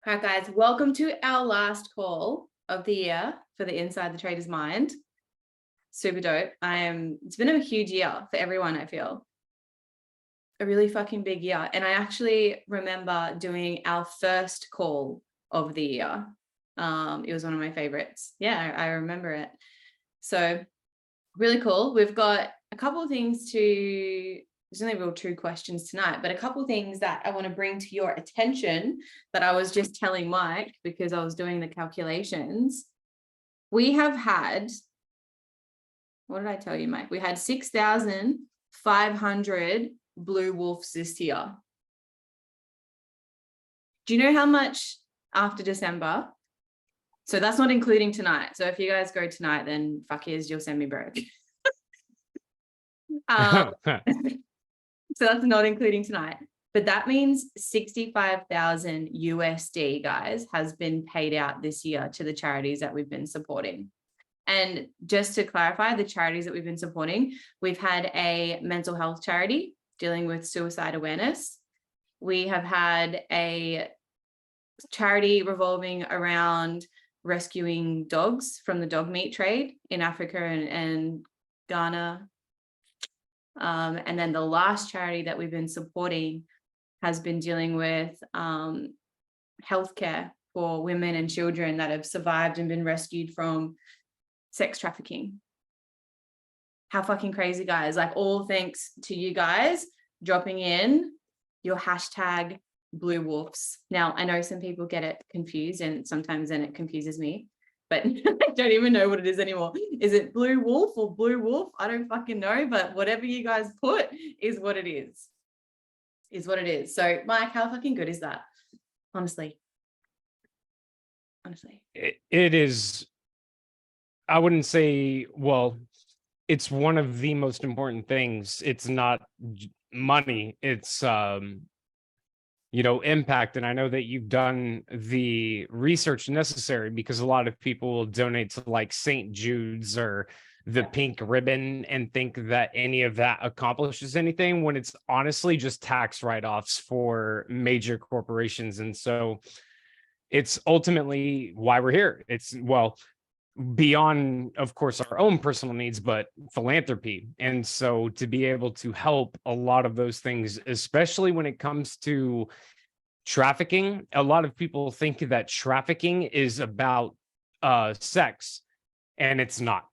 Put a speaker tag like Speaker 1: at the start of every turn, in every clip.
Speaker 1: All right, guys, welcome to our last call of the year for the Inside the Trader's Mind. Super dope. It's been a huge year for everyone, I feel. A really fucking big year. And I actually remember doing our first call of the year. It was one of my favorites. Yeah, I remember it. So really cool. We've got a couple of things there's only real two questions tonight, but a couple of things that I want to bring to your attention that I was just telling Mike because I was doing the calculations. We have had, what did I tell you, Mike? We had 6,500 blue wolves this year. Do you know how much after December? So that's not including tonight. So if you guys go tonight, then fuck yes, you'll send me broke. So that's not including tonight. But that means 65,000 USD, guys, has been paid out this year to the charities that we've been supporting. And just to clarify, the charities that we've been supporting, we've had a mental health charity dealing with suicide awareness. We have had a charity revolving around rescuing dogs from the dog meat trade in Africa and Ghana. And then the last charity that we've been supporting has been dealing with healthcare for women and children that have survived and been rescued from sex trafficking. How fucking crazy, guys. Like, all thanks to you guys dropping in your hashtag blue wolves. Now, I know some people get it confused, and sometimes then it confuses me, but I don't even know what it is anymore. Is it blue wolf or blue wolf? I don't fucking know, but whatever you guys put is what it is. Is what it is. So, Mike, how fucking good is that? Honestly.
Speaker 2: It is, I wouldn't say, well, it's one of the most important things. It's not money, it's impact. And I know that you've done the research necessary, because a lot of people will donate to like St. Jude's or the pink ribbon and think that any of that accomplishes anything, when it's honestly just tax write-offs for major corporations. And so it's ultimately why we're here. It's, well, beyond, of course, our own personal needs, but philanthropy. And so to be able to help a lot of those things, especially when it comes to trafficking, a lot of people think that trafficking is about sex, and it's not.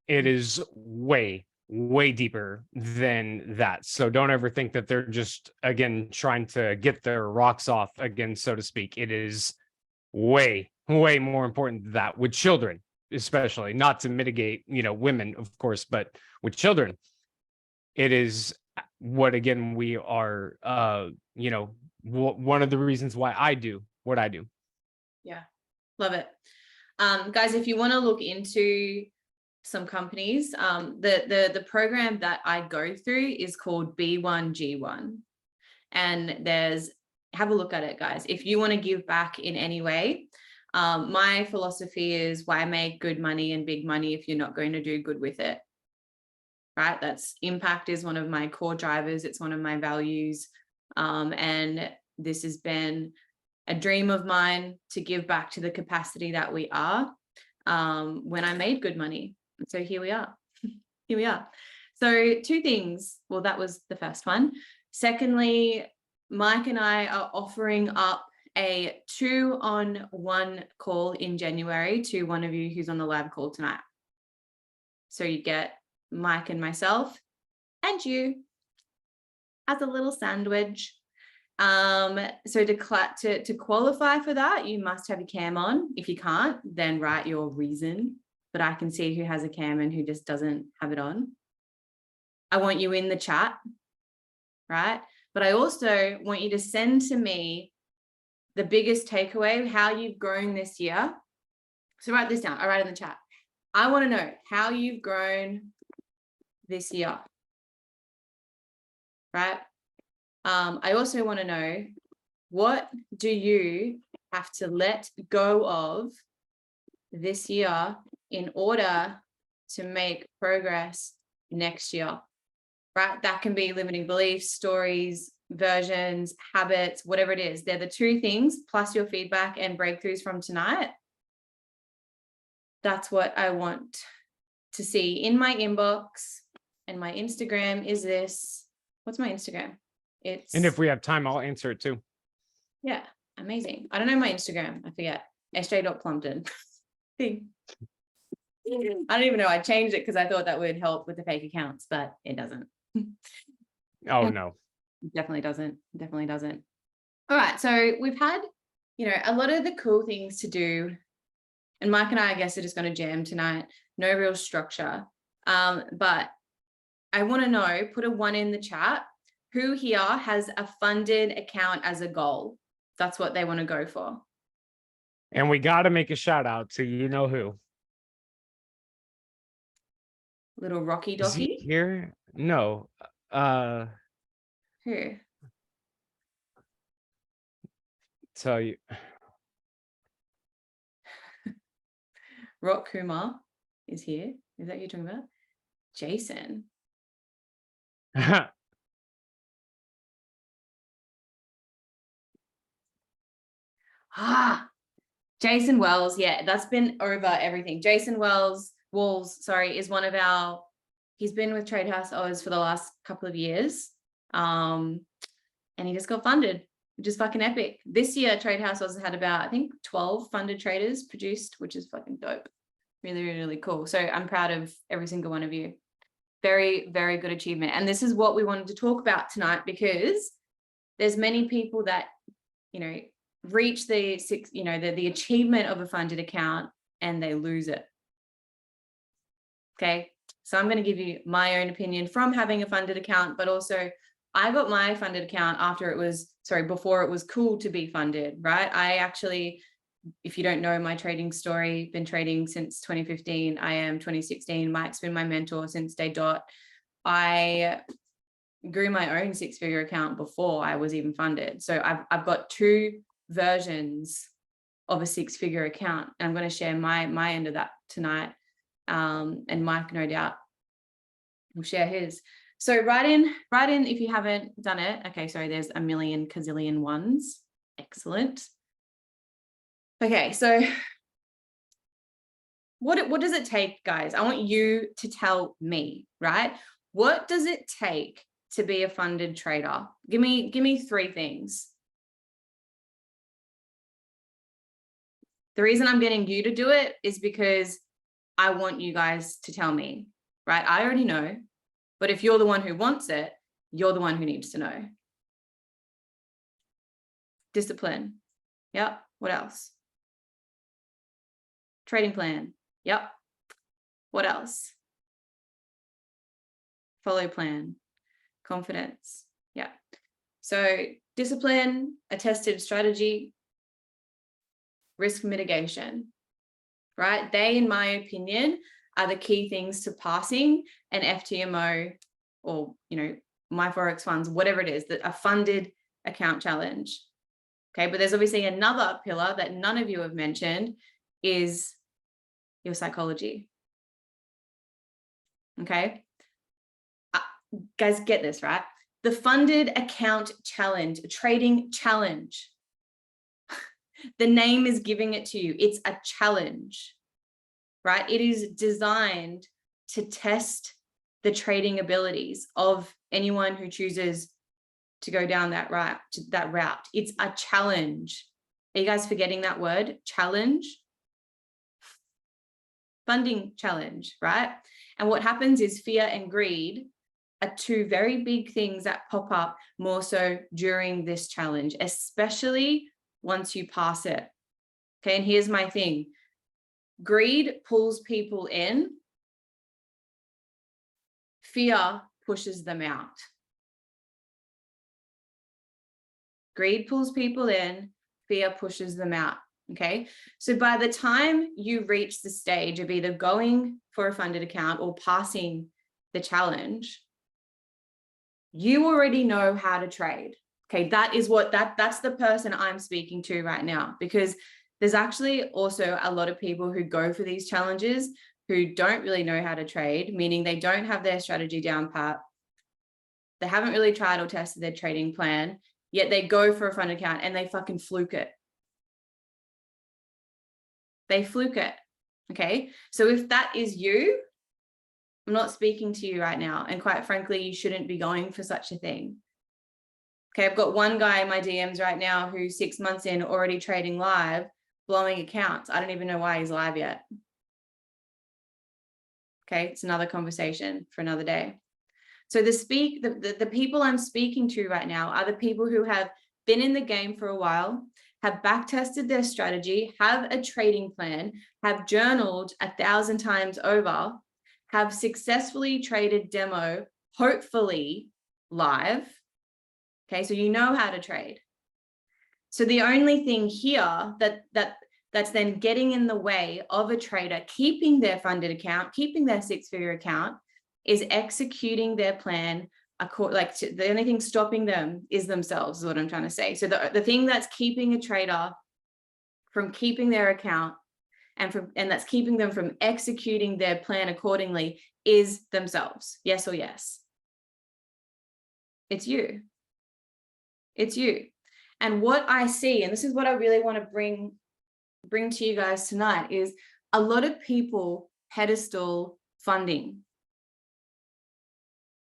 Speaker 2: It is way, way deeper than that. So don't ever think that they're just, again, trying to get their rocks off again, so to speak. It is way, way more important than that, with children, especially, not to mitigate, women, of course, but with children, it is what, again, we are, one of the reasons why I do what I do.
Speaker 1: Yeah, love it. Guys, if you want to look into some companies, the program that I go through is called B1G1, and have a look at it, guys. If you want to give back in any way, my philosophy is, why make good money and big money if you're not going to do good with it? Right? That's impact is one of my core drivers. It's one of my values. And this has been a dream of mine to give back to the capacity that we are when I made good money. So here we are. Here we are. So two things. Well, that was the first one. Secondly, Mike and I are offering up a 2-on-1 call in January to one of you who's on the live call tonight. So you get Mike and myself and you as a little sandwich. So to qualify for that, you must have your cam on. If you can't, then write your reason, but I can see who has a cam and who just doesn't have it on. I want you in the chat, right? But I also want you to send to me the biggest takeaway, how you've grown this year. So write this down. I write in the chat. I want to know how you've grown this year, right? I also want to know, what do you have to let go of this year in order to make progress next year, right? That can be limiting beliefs, stories, versions, habits, whatever it is. They're the two things, plus your feedback and breakthroughs from tonight. That's what I want to see in my inbox. And my Instagram is this. What's my Instagram? It's,
Speaker 2: And if we have time, I'll answer it too.
Speaker 1: yeah, amazing. I don't know my Instagram. I forget. sj.plumpton. I don't even know. I changed it because I thought that would help with the fake accounts, but it doesn't.
Speaker 2: Oh, no.
Speaker 1: Definitely doesn't. Definitely doesn't. All right. So we've had, a lot of the cool things to do. And Mike and I guess, are just going to jam tonight. No real structure. But I want to know, put a 1 in the chat. Who here has a funded account as a goal? That's what they want to go for.
Speaker 2: And we got to make a shout out to you know who.
Speaker 1: Little Rocky
Speaker 2: Is he
Speaker 1: Docky.
Speaker 2: here? No.
Speaker 1: Who?
Speaker 2: Tell you.
Speaker 1: Rock Kumar is here. Is that who you're talking about? Jason. Jason Wells. Yeah, that's been over everything. Jason Walls, is one of our, he's been with Trade House Oz for the last couple of years. And he just got funded, which is fucking epic. This year, Trade House Oz had about, I think, 12 funded traders produced, which is fucking dope. Really, really, really cool. So I'm proud of every single one of you. Very, very good achievement. And this is what we wanted to talk about tonight, because there's many people that, reach the achievement of a funded account and they lose it. Okay. So I'm going to give you my own opinion from having a funded account, but also I got my funded account before it was cool to be funded, right? I actually, if you don't know my trading story, been trading since 2015. I am 2016. Mike's been my mentor since day dot. I grew my own 6-figure account before I was even funded. So I've got 2 versions of a 6-figure account. And I'm going to share my end of that tonight. And Mike, no doubt, will share his. So write in if you haven't done it. Okay, sorry, there's a million gazillion ones. Excellent. Okay, so what does it take, guys? I want you to tell me, right? What does it take to be a funded trader? Give me 3 things. The reason I'm getting you to do it is because I want you guys to tell me, right? I already know, but if you're the one who wants it, you're the one who needs to know. Discipline. Yep. What else? Trading plan. Yep. What else? Follow plan. Confidence. Yeah. So discipline, a tested strategy, risk mitigation, right? They, in my opinion, are the key things to passing an FTMO or, my Forex funds, whatever it is, that a funded account challenge. Okay. But there's obviously another pillar that none of you have mentioned is your psychology. Okay. Guys, get this, right? The funded account challenge, trading challenge. The name is giving it to you. It's a challenge, right? It is designed to test the trading abilities of anyone who chooses to go down that route. It's a challenge. Are you guys forgetting that word? Challenge? Funding challenge, right? And what happens is fear and greed are 2 very big things that pop up more so during this challenge, especially once you pass it. Okay, and here's my thing. Greed pulls people in. Fear pushes them out. Greed pulls people in. Fear pushes them out. Okay, so by the time you reach the stage of either going for a funded account or passing the challenge, you already know how to trade. Okay, that's the person I'm speaking to right now, because there's actually also a lot of people who go for these challenges who don't really know how to trade, meaning they don't have their strategy down pat. They haven't really tried or tested their trading plan, yet they go for a funded account and they fucking fluke it. They fluke it. Okay. So if that is you, I'm not speaking to you right now. And quite frankly, you shouldn't be going for such a thing. Okay. I've got one guy in my DMs right now who's 6 months in, already trading live, blowing accounts. I don't even know why he's live yet. Okay. It's another conversation for another day. So the people I'm speaking to right now are the people who have been in the game for a while, have back tested their strategy, have a trading plan, have journaled 1,000 times over, have successfully traded demo, hopefully live. Okay, so you know how to trade. So the only thing here that's then getting in the way of a trader keeping their funded account, keeping their 6-figure account, is executing their plan. The only thing stopping them is themselves, is what I'm trying to say. So the thing that's keeping a trader from keeping their account and that's keeping them from executing their plan accordingly is themselves. Yes or yes? It's you. It's you. And what I see, and this is what I really want to bring to you guys tonight, is a lot of people pedestal funding.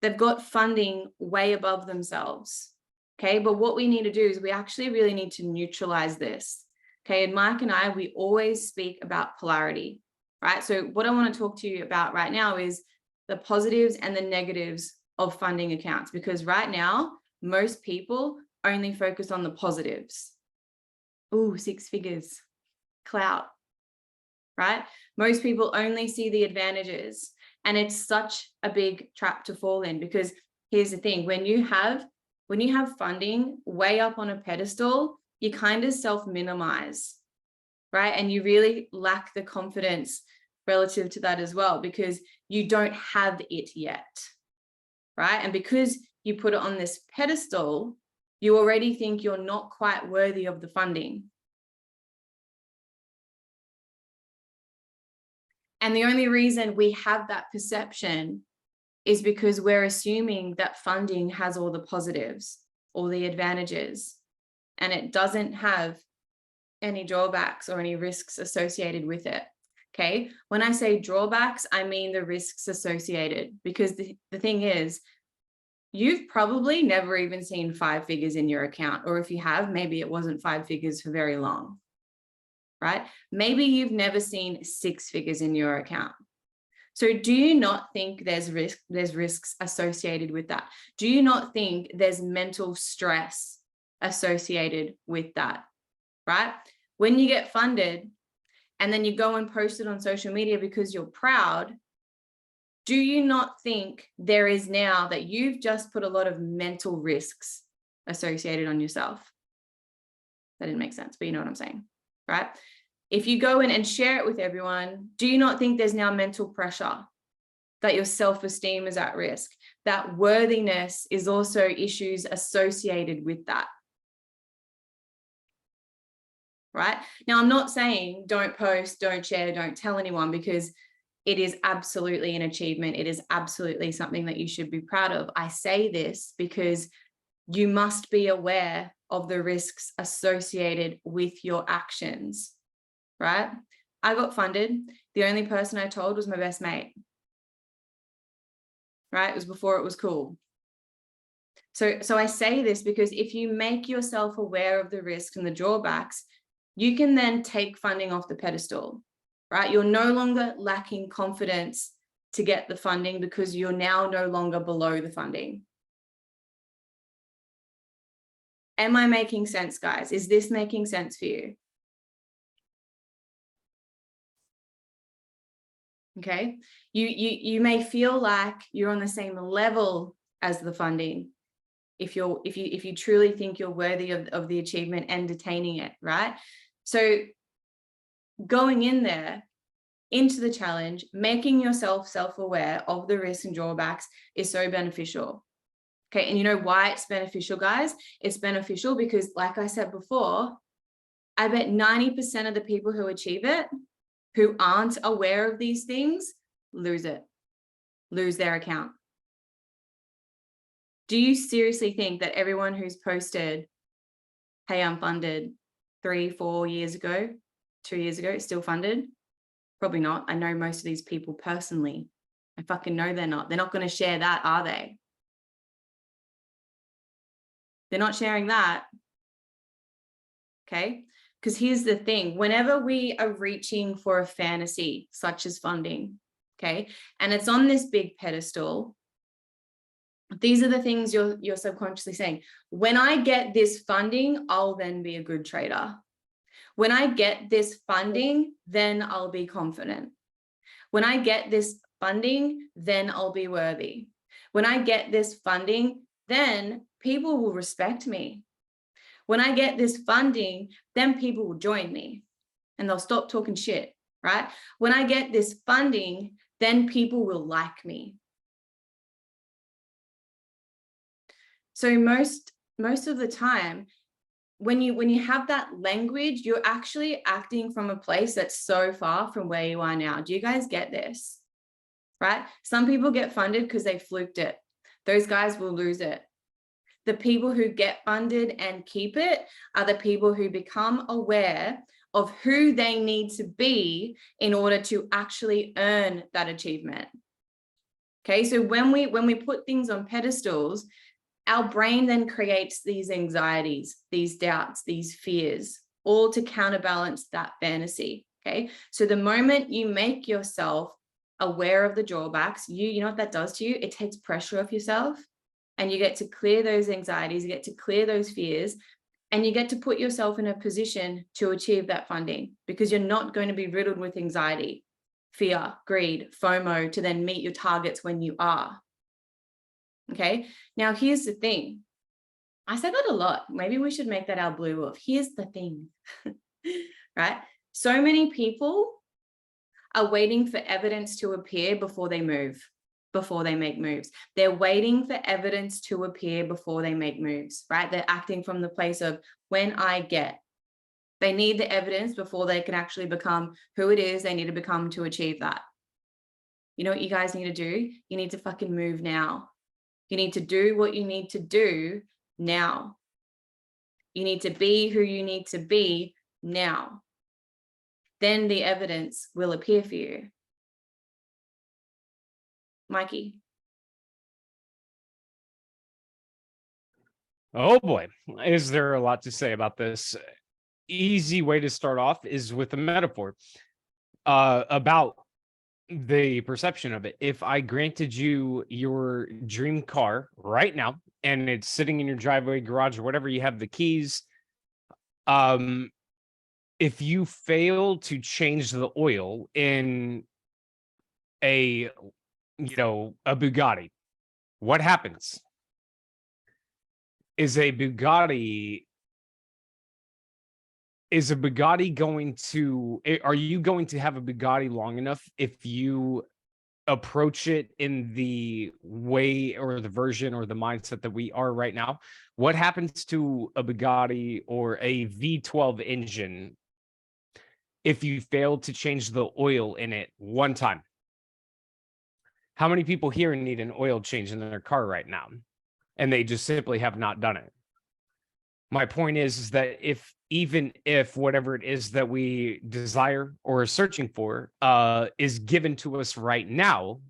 Speaker 1: They've got funding way above themselves. Okay. But what we need to do is we actually really need to neutralize this. Okay. And Mike and I, we always speak about polarity, right? So what I want to talk to you about right now is the positives and the negatives of funding accounts, because right now, most people only focus on the positives. Ooh, 6 figures, clout, right? Most people only see the advantages. And it's such a big trap to fall in, because here's the thing, when you have funding way up on a pedestal, you kind of self-minimize, right? And you really lack the confidence relative to that as well, because you don't have it yet, right? And because you put it on this pedestal, you already think you're not quite worthy of the funding. And the only reason we have that perception is because we're assuming that funding has all the positives, all the advantages, and it doesn't have any drawbacks or any risks associated with it. Okay. When I say drawbacks, I mean the risks associated, because the thing is, you've probably never even seen 5 figures in your account, or if you have, maybe it wasn't 5 figures for very long. Right? Maybe you've never seen 6 figures in your account. So do you not think there's risks associated with that? Do you not think there's mental stress associated with that? Right? When you get funded and then you go and post it on social media because you're proud, do you not think there is now that you've just put a lot of mental risks associated on yourself? That didn't make sense, but you know what I'm saying, right? If you go in and share it with everyone, do you not think there's now mental pressure, that your self-esteem is at risk, that worthiness is also issues associated with that? Right? Now, I'm not saying don't post, don't share, don't tell anyone, because it is absolutely an achievement. It is absolutely something that you should be proud of. I say this because you must be aware of the risks associated with your actions. Right? I got funded. The only person I told was my best mate. Right? It was before it was cool. So I say this because if you make yourself aware of the risks and the drawbacks, you can then take funding off the pedestal, right? You're no longer lacking confidence to get the funding because you're now no longer below the funding. Am I making sense, guys? Is this making sense for you? Okay, you may feel like you're on the same level as the funding if you truly think you're worthy of the achievement and attaining it, right? So going in there into the challenge, making yourself self-aware of the risks and drawbacks is so beneficial. Okay, and you know why it's beneficial, guys? It's beneficial because, like I said before, I bet 90% of the people who achieve it, who aren't aware of these things, lose their account. Do you seriously think that everyone who's posted, hey, I'm funded 3-4 years ago, 2 years ago, is still funded? Probably not. I know most of these people personally. I fucking know they're not. They're not going to share that, are they? They're not sharing that. Okay. Because here's the thing, whenever we are reaching for a fantasy, such as funding, okay, and it's on this big pedestal, these are the things you're subconsciously saying. When I get this funding, I'll then be a good trader. When I get this funding, then I'll be confident. When I get this funding, then I'll be worthy. When I get this funding, then people will respect me. When I get this funding, then people will join me and they'll stop talking shit, right? When I get this funding, then people will like me. So most of the time, when you have that language, you're actually acting from a place that's so far from where you are now. Do you guys get this? Right? Some people get funded because they fluked it. Those guys will lose it. The people who get funded and keep it are the people who become aware of who they need to be in order to actually earn that achievement. Okay, so when we put things on pedestals, our brain then creates these anxieties, these doubts, these fears, all to counterbalance that fantasy. Okay, so the moment you make yourself aware of the drawbacks, you know what that does to you? It takes pressure off yourself. And you get to clear those anxieties, you get to clear those fears, and you get to put yourself in a position to achieve that funding because you're not going to be riddled with anxiety, fear, greed, FOMO to then meet your targets when you are. Okay, now here's the thing. I say that a lot. Maybe we should make that our blue wolf. Here's the thing, right? So many people are waiting for evidence to appear before they move. Before they make moves. They're waiting for evidence to appear before they make moves, right? They're acting from the place of when I get. They need the evidence before they can actually become who it is they need to become to achieve that. You know what you guys need to do? You need to fucking move now. You need to do what you need to do now. You need to be who you need to be now. Then the evidence will appear for you. Mikey.
Speaker 2: Oh boy, is there a lot to say about this? Easy way to start off is with a metaphor about the perception of it. If I granted you your dream car right now and it's sitting in your driveway, garage, or whatever, you have the keys. If you fail to change the oil in a Bugatti, what happens? Is a Bugatti going to, are you going to have a Bugatti long enough if you approach it in the way or the version or the mindset that we are right now? What happens to a Bugatti or a V12 engine if you fail to change the oil in it one time? How many people here need an oil change in their car right now? And they just simply have not done it. My point is that even if whatever it is that we desire or are searching for is given to us right now,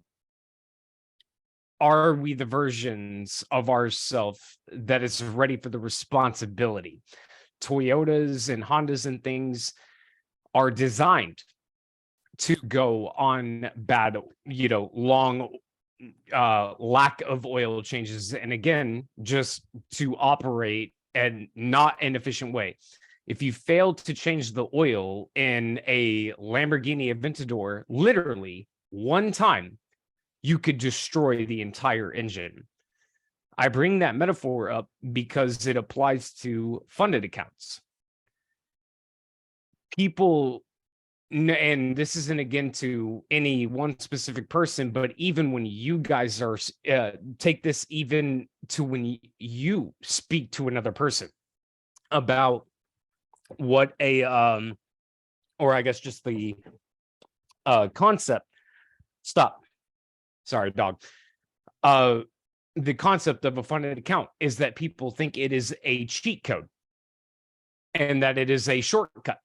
Speaker 2: are we the versions of ourselves that is ready for the responsibility? Toyotas and Hondas and things are designed to go on bad, long lack of oil changes. And again, just to operate and not an efficient way. If you fail to change the oil in a Lamborghini Aventador, literally one time, you could destroy the entire engine. I bring that metaphor up because it applies to funded accounts. People, and this isn't again to any one specific person, but even when you guys are take this even to when you speak to another person about what a or I guess just the concept. Stop. Sorry, dog. the concept of a funded account is that people think it is a cheat code and that it is a shortcut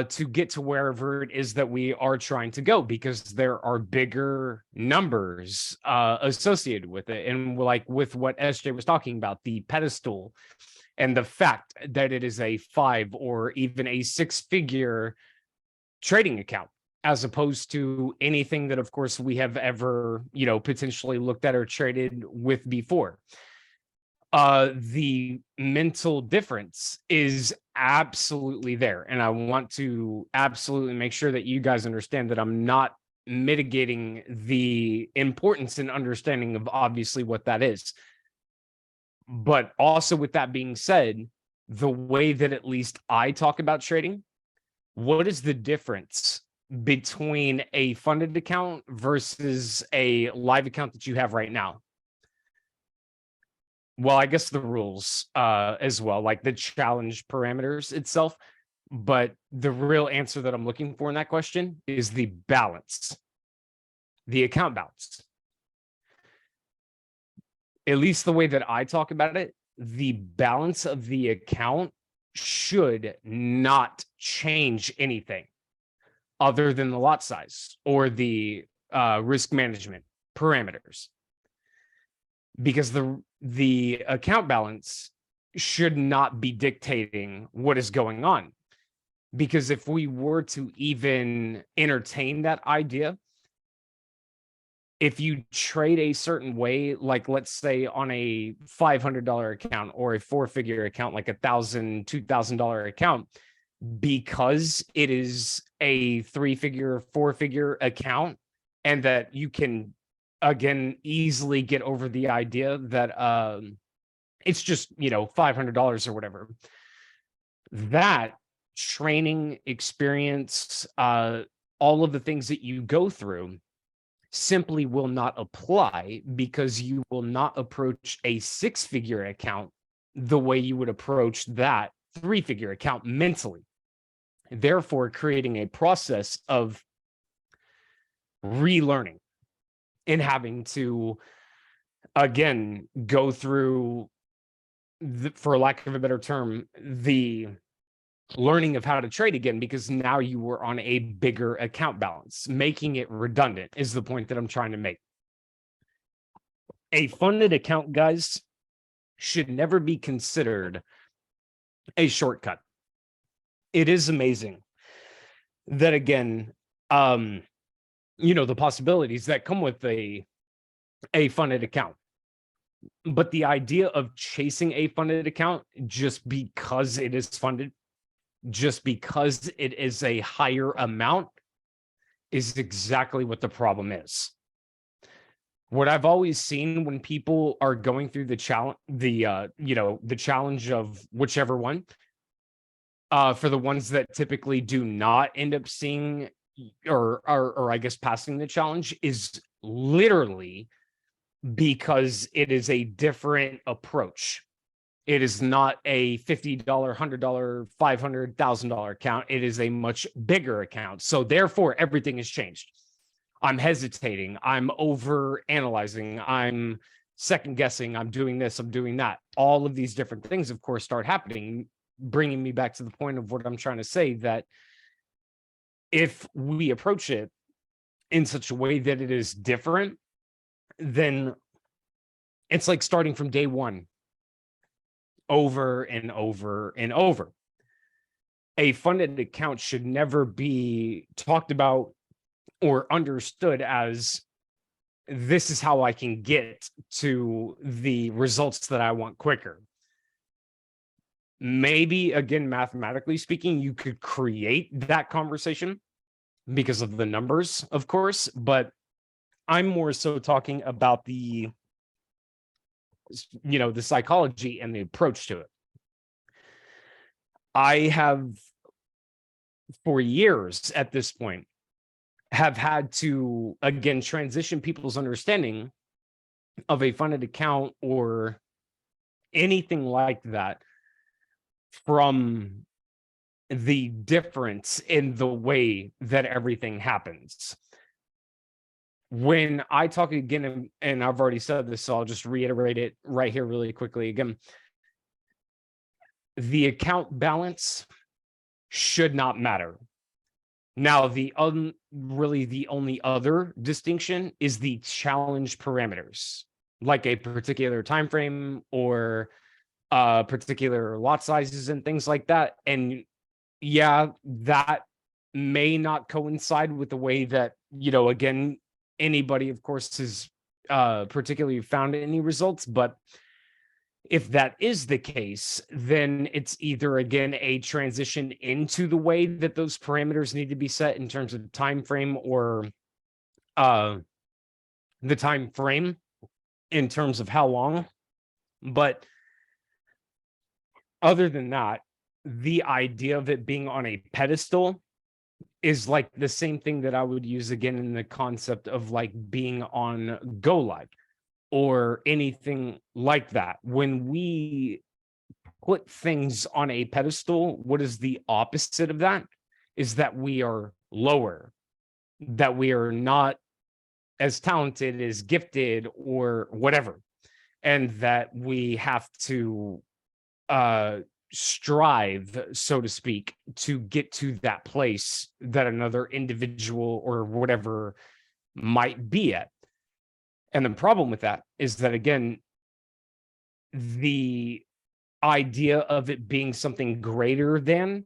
Speaker 2: to get to wherever it is that we are trying to go, because there are bigger numbers associated with it. And like with what SJ was talking about, the pedestal and the fact that it is a 5 or even a 6-figure trading account, as opposed to anything that, of course, we have ever, potentially looked at or traded with before. The mental difference is absolutely there. And I want to absolutely make sure that you guys understand that I'm not mitigating the importance and understanding of obviously what that is. But also, with that being said, the way that at least I talk about trading, what is the difference between a funded account versus a live account that you have right now? Well, I guess the rules as well, like the challenge parameters itself. But the real answer that I'm looking for in that question is the balance, the account balance. At least the way that I talk about it, the balance of the account should not change anything other than the lot size or the risk management parameters, because the account balance should not be dictating what is going on. Because if we were to even entertain that idea, if you trade a certain way, like let's say on a $500 account or a 4-figure account, like $1,000, $2,000 account, because it is a 3-figure, 4-figure account, and that you can again easily get over the idea that it's just $500 or whatever, that training experience, all of the things that you go through simply will not apply, because you will not approach a 6-figure account the way you would approach that 3-figure account mentally, therefore creating a process of relearning and having to again go through for lack of a better term, the learning of how to trade again, because now you were on a bigger account balance. Making it redundant is the point that I'm trying to make. A funded account, guys, should never be considered a shortcut. It is amazing that, again, the possibilities that come with a funded account. But the idea of chasing a funded account just because it is funded, just because it is a higher amount, is exactly what the problem is. What I've always seen when people are going through the challenge, the challenge of whichever one, for the ones that typically do not end up seeing or I guess passing the challenge, is literally because it is a different approach. It is not a $50, $100, $500, $1,000 account. It is a much bigger account. So therefore, everything has changed. I'm hesitating. I'm over analyzing. I'm second guessing. I'm doing this. I'm doing that. All of these different things, of course, start happening, bringing me back to the point of what I'm trying to say, that if we approach it in such a way that it is different, then it's like starting from day one over and over and over. A funded account should never be talked about or understood as, this is how I can get to the results that I want quicker. Maybe, again, mathematically speaking, you could create that conversation because of the numbers, of course, but I'm more so talking about the psychology and the approach to it. I have, for years at this point, have had to, again, transition people's understanding of a funded account or anything like that from the difference in the way that everything happens. when I talk again, and I've already said this, so I'll just reiterate it right here really quickly again. The account balance should not matter. Now, really the only other distinction is the challenge parameters, like a particular time frame or particular lot sizes and things like that. And yeah, that may not coincide with the way that, again, anybody, of course, has particularly found any results. But if that is the case, then it's either, again, a transition into the way that those parameters need to be set in terms of time frame, or the time frame in terms of how long. But other than that, the idea of it being on a pedestal is like the same thing that I would use again in the concept of like being on Go Live or anything like that. When we put things on a pedestal, what is the opposite of that? Is that we are lower, that we are not as talented, as gifted, or whatever, and that we have to strive, so to speak, to get to that place that another individual or whatever might be at. And the problem with that is that, again, the idea of it being something greater than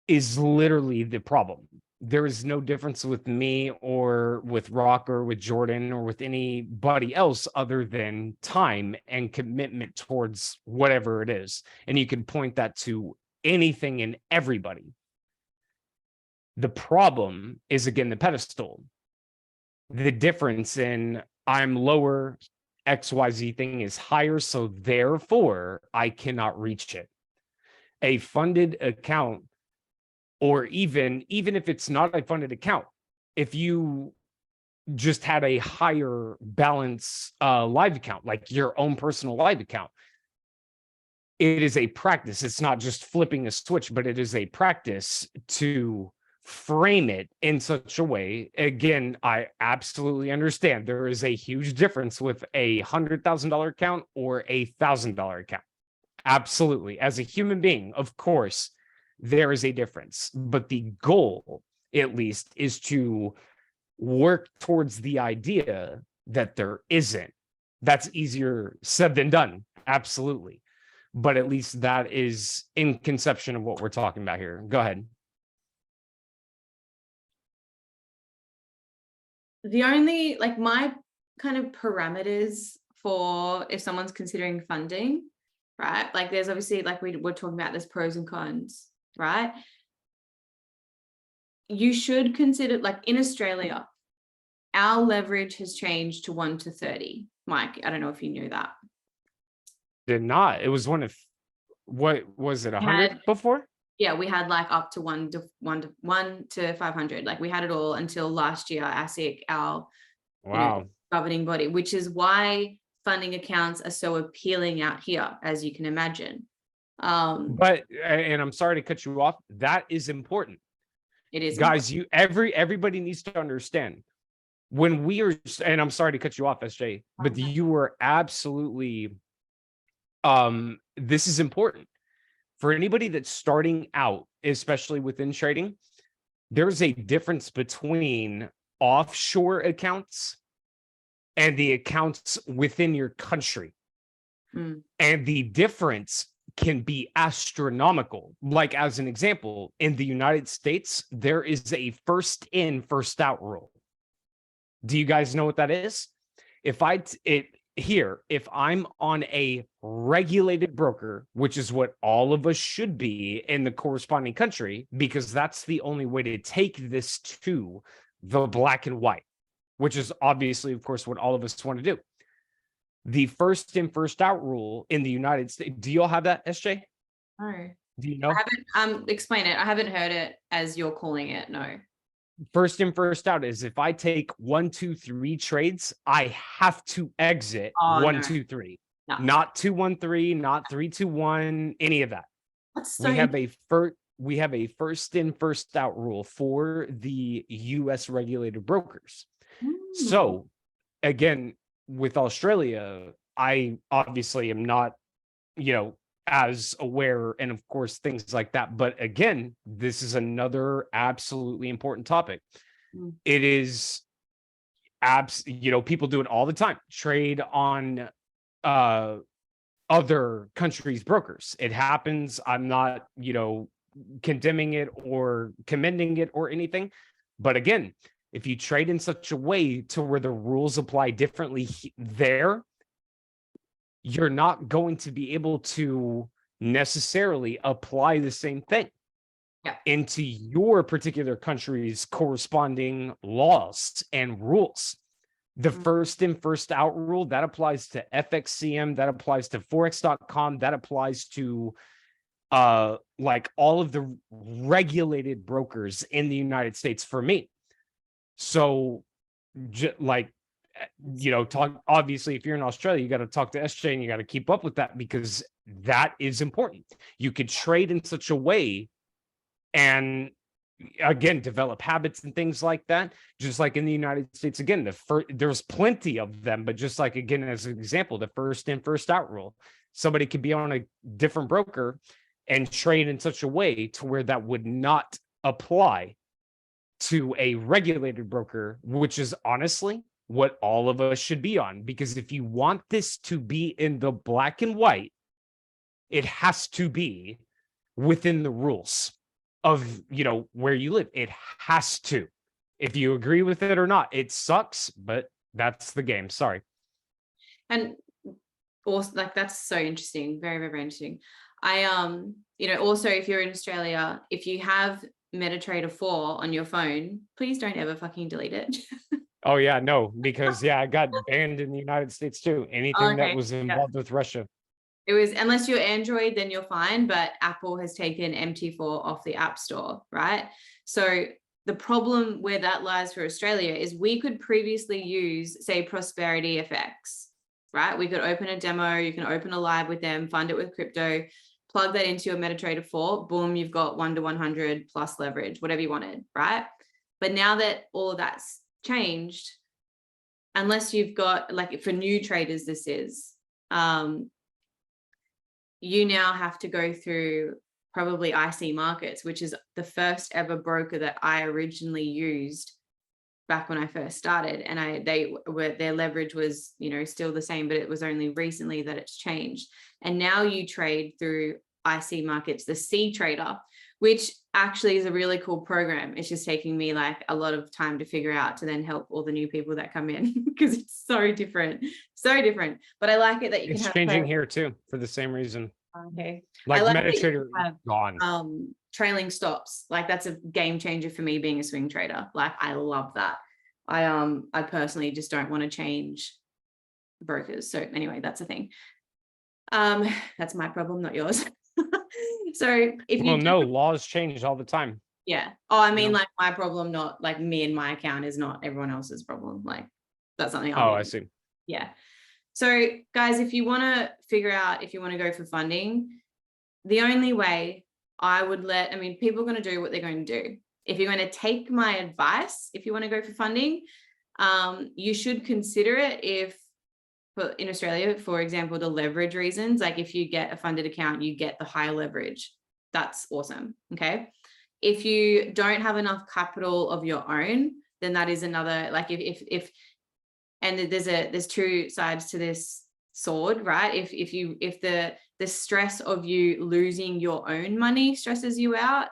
Speaker 2: is literally the problem. There is no difference with me or with Rock or with Jordan or with anybody else other than time and commitment towards whatever it is. And you can point that to anything and everybody. The problem is, again, the pedestal. The difference in I'm lower, XYZ thing is higher, so therefore I cannot reach it. A funded account, or even if it's not a funded account, if you just had a higher balance live account, like your own personal live account, it is a practice. It's not just flipping a switch, but it is a practice to frame it in such a way. Again, I absolutely understand there is a huge difference with a $100,000 account or a $1,000 account. Absolutely. As a human being, of course, there is a difference, but the goal, at least, is to work towards the idea that there isn't. That's easier said than done. Absolutely. But at least that is in conception of what we're talking about here. Go ahead.
Speaker 1: The only, like, my kind of parameters for if someone's considering funding, right? Like, there's obviously, like we're talking about, there's pros and cons, right? You should consider, like, in Australia, our leverage has changed to 1 to 30. Mike, I don't know if you knew that.
Speaker 2: Did not. It was one of, what was it, 100 before?
Speaker 1: Yeah, we had like up to 1 to 500. Like, we had it all until last year, ASIC, our governing body, which is why funding accounts are so appealing out here, as you can imagine.
Speaker 2: But, and I'm sorry to cut you off, that is important.
Speaker 1: It is,
Speaker 2: guys. Everybody needs to understand, when we are, and I'm sorry to cut you off, SJ, but you were absolutely, this is important for anybody that's starting out, especially within trading. There's a difference between offshore accounts and the accounts within your country. And the difference can be astronomical. Like, as an example, in the United States, there is a first in, first out rule. Do you guys know what that is? If I'm on a regulated broker, which is what all of us should be in the corresponding country, because that's the only way to take this to the black and white, which is obviously, of course, what all of us want to do. The first in, first out rule in the United States. Do you all have that, SJ?
Speaker 1: No.
Speaker 2: Do you know?
Speaker 1: I haven't, explain it. I haven't heard it as you're calling it. No.
Speaker 2: First in, first out is if I take 1, 2, 3 trades, I have to exit 1, 2, 3. No. Not 2, 1, 3, not 3, 2, 1, any of that. We have a first in, first out rule for the US regulated brokers. So again, with Australia, I obviously am not, as aware, and of course things like that. But again, this is another absolutely important topic.
Speaker 1: Mm.
Speaker 2: It is people do it all the time. Trade on other countries' brokers. It happens. I'm not, condemning it or commending it or anything. But again, if you trade in such a way to where the rules apply differently there, you're not going to be able to necessarily apply the same thing into your particular country's corresponding laws and rules. The first in, first out rule that applies to FXCM, that applies to Forex.com, that applies to like all of the regulated brokers in the United States for me. So talk, obviously, if you're in Australia, you got to talk to SJ and you got to keep up with that, because that is important. You could trade in such a way and again develop habits and things like that, just like in the United States. Again, there's plenty of them, but just like, again, as an example, the first in, first out rule, somebody could be on a different broker and trade in such a way to where that would not apply to a regulated broker, which is honestly what all of us should be on. Because if you want this to be in the black and white, it has to be within the rules of, where you live. It has to. If you agree with it or not, it sucks, but that's the game. Sorry.
Speaker 1: And also, like, that's so interesting. Very, very, very interesting. I also, if you're in Australia, if you have MetaTrader 4 on your phone, please don't ever fucking delete it.
Speaker 2: Oh yeah, no, because I got banned in the United States too. Anything that was involved with Russia.
Speaker 1: It was, unless you're Android, then you're fine, but Apple has taken MT4 off the App Store, right? So the problem where that lies for Australia is we could previously use, say, Prosperity FX, right? We could open a demo, you can open a live with them, fund it with crypto, plug that into your MetaTrader 4, boom, you've got 1 to 100 plus leverage, whatever you wanted, right? But now that all of that's changed, unless you've got, like, for new traders, this is, you now have to go through probably IC Markets, which is the first ever broker that I originally used back when I first started. And their leverage was, still the same, but it was only recently that it's changed. And now you trade through IC Markets, the C Trader, which actually is a really cool program. It's just taking me like a lot of time to figure out, to then help all the new people that come in, because it's so different. But I like it that you can have
Speaker 2: changing here too for the same reason.
Speaker 1: Okay.
Speaker 2: Like,
Speaker 1: like
Speaker 2: MetaTrader gone.
Speaker 1: Trailing stops, like, that's a game changer for me being a swing trader. Like, I love that. I personally just don't want to change brokers. So anyway, that's the thing. That's my problem, not yours. So if you
Speaker 2: laws change all the time.
Speaker 1: Yeah. Oh, I mean, like, my problem, not like me and my account, is not everyone else's problem. Like, that's something
Speaker 2: I see.
Speaker 1: Yeah. So guys, if you want to figure out if you want to go for funding, the only way I would people are going to do what they're going to do. If you're going to take my advice, if you want to go for funding, you should consider it in Australia, for example, the leverage reasons. Like, if you get a funded account, you get the high leverage. That's awesome. Okay. If you don't have enough capital of your own, then that is another, like, and there's two sides to this sword, right? If the stress of you losing your own money stresses you out,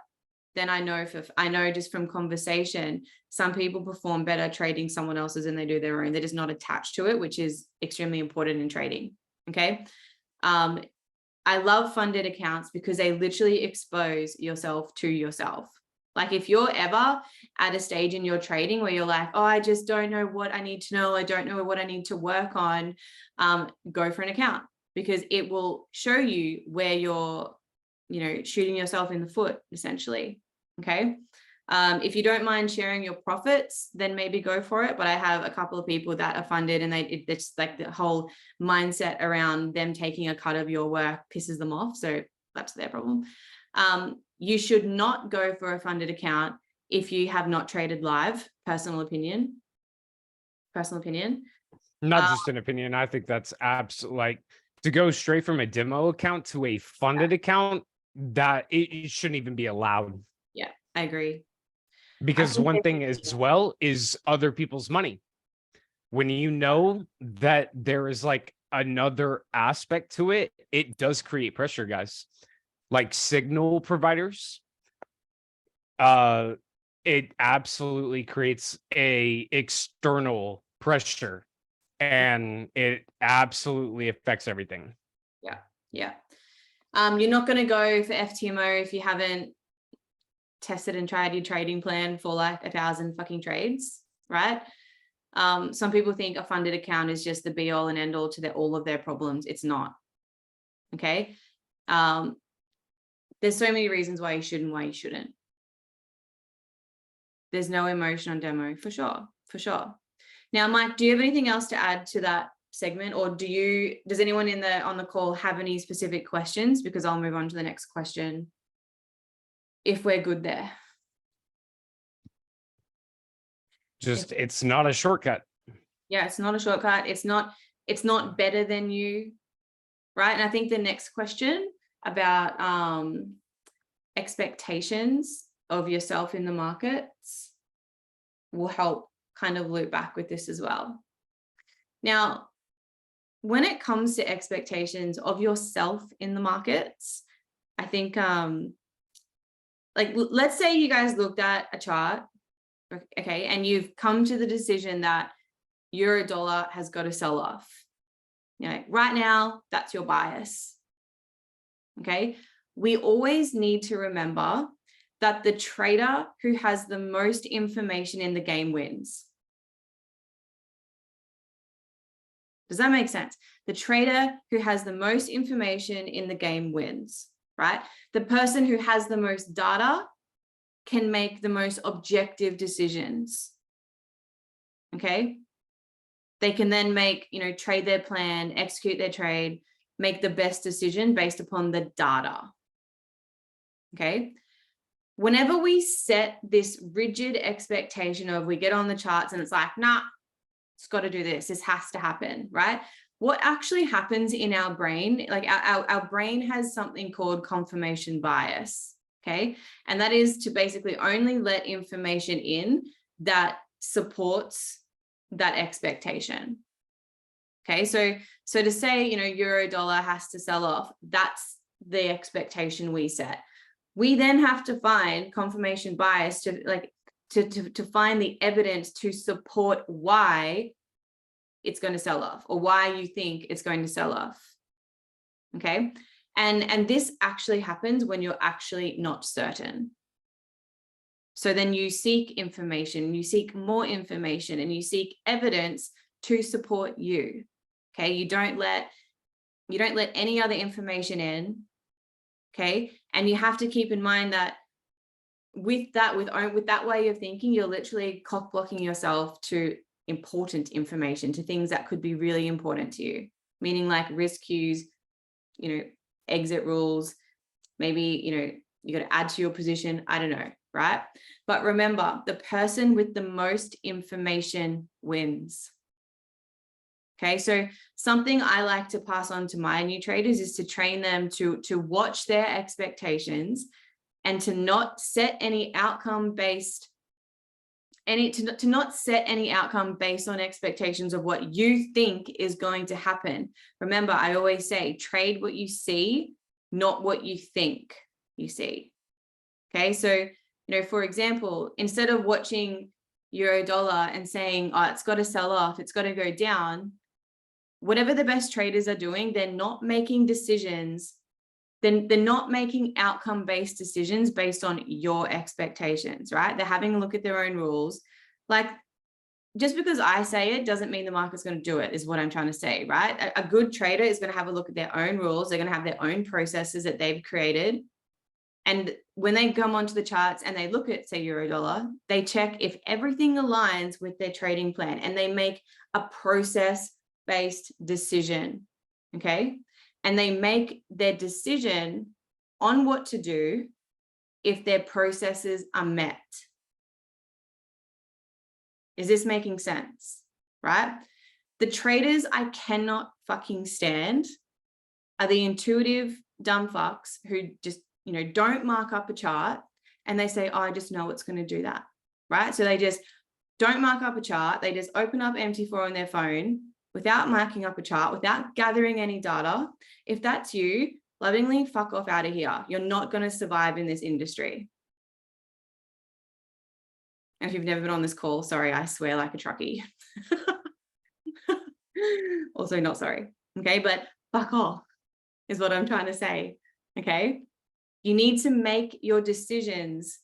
Speaker 1: then I know just from conversation, some people perform better trading someone else's than they do their own. They're just not attached to it, which is extremely important in trading. Okay. I love funded accounts because they literally expose yourself to yourself. Like, if you're ever at a stage in your trading where you're like, oh, I just don't know what I need to know, I don't know what I need to work on, go for an account, because it will show you where you're, shooting yourself in the foot, essentially. Okay. If you don't mind sharing your profits, then maybe go for it. But I have a couple of people that are funded, and it's like the whole mindset around them taking a cut of your work pisses them off. So that's their problem. You should not go for a funded account if you have not traded live, personal opinion. personal opinion.
Speaker 2: Not just an opinion. I think that's absolutely like to go straight from a demo account to a funded account, that it shouldn't even be allowed.
Speaker 1: Yeah, I agree.
Speaker 2: Because one thing as well is other people's money. When you know that there is like another aspect to it, it does create pressure, guys. Like signal providers, it absolutely creates a external pressure, and it absolutely affects everything.
Speaker 1: Yeah, yeah. You're not going to go for FTMO if you haven't tested and tried your trading plan for like 1,000 fucking trades, right? Some people think a funded account is just the be all and end all to all of their problems. It's not. Okay. There's so many reasons why you should and why you shouldn't. There's no emotion on demo, for sure, for sure. Now, Mike, do you have anything else to add to that segment, or does anyone on the call have any specific questions? Because I'll move on to the next question if we're good there.
Speaker 2: Just it's not a shortcut.
Speaker 1: Yeah, it's not a shortcut. It's not better than you, right? And I think the next question about expectations of yourself in the markets will help kind of loop back with this as well. Now, when it comes to expectations of yourself in the markets, I think like let's say you guys looked at a chart, okay, and you've come to the decision that euro dollar has got to sell off. You know, right now, that's your bias. Okay, we always need to remember that the trader who has the most information in the game wins. Does that make sense? The trader who has the most information in the game wins, right? The person who has the most data can make the most objective decisions. Okay. They can then make, trade their plan, execute their trade, make the best decision based upon the data. Okay. Whenever we set this rigid expectation of we get on the charts and it's like, nah, it's got to do this. This has to happen, right? What actually happens in our brain, like our brain has something called confirmation bias, okay? And that is to basically only let information in that supports that expectation. Okay, so to say, euro dollar has to sell off, that's the expectation we set. We then have to find confirmation bias to find the evidence to support why it's going to sell off or why you think it's going to sell off. Okay. And this actually happens when you're actually not certain. So then you seek information, you seek more information, and you seek evidence to support you. Okay. You don't let any other information in. Okay. And you have to keep in mind that with that way of thinking, you're literally cock blocking yourself to important information, to things that could be really important to you, meaning like risk cues, exit rules, maybe, you got to add to your position. I don't know. Right. But remember, the person with the most information wins. Okay. So something I like to pass on to my new traders is to train them to watch their expectations and to not set any outcome based to not set any outcome based on expectations of what you think is going to happen. Remember, I always say, trade what you see, not what you think you see. Okay. So, for example, instead of watching euro dollar and saying, oh, it's got to sell off, it's got to go down, whatever the best traders are doing, they're not making decisions. Then they're not making outcome-based decisions based on your expectations, right? They're having a look at their own rules. Like, just because I say it doesn't mean the market's going to do it, is what I'm trying to say, right? A good trader is going to have a look at their own rules. They're going to have their own processes that they've created. And when they come onto the charts and they look at, say, euro dollar, they check if everything aligns with their trading plan and they make a process-based decision, okay? And they make their decision on what to do if their processes are met. Is this making sense? right? The traders I cannot fucking stand are the intuitive dumb fucks who just, don't mark up a chart and they say, oh, I just know it's going to do that, right? So they just don't mark up a chart. They just open up MT4 on their phone without marking up a chart, without gathering any data. If that's you, lovingly fuck off out of here. You're not going to survive in this industry. And if you've never been on this call, sorry, I swear like a truckie. Also not sorry. Okay, but fuck off is what I'm trying to say. Okay, you need to make your decisions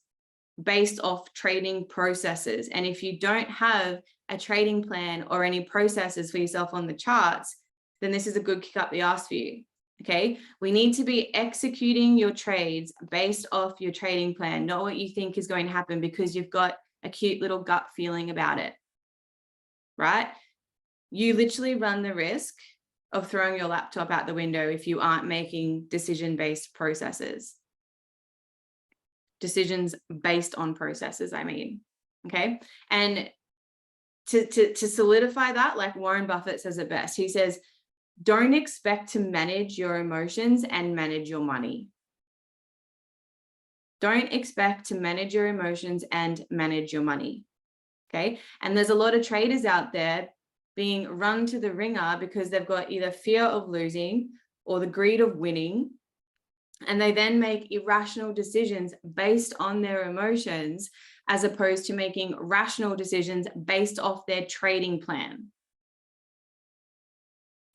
Speaker 1: based off trading processes. And if you don't have a trading plan or any processes for yourself on the charts, then this is a good kick up the ass for you. Okay, we need to be executing your trades based off your trading plan, not what you think is going to happen because you've got a cute little gut feeling about it, right? You literally run the risk of throwing your laptop out the window if you aren't making decision-based processes. Decisions based on processes, I mean, okay? And to solidify that, like Warren Buffett says it best, he says, don't expect to manage your emotions and manage your money. Don't expect to manage your emotions and manage your money, okay? And there's a lot of traders out there being run to the ringer because they've got either fear of losing or the greed of winning. And they then make irrational decisions based on their emotions, as opposed to making rational decisions based off their trading plan.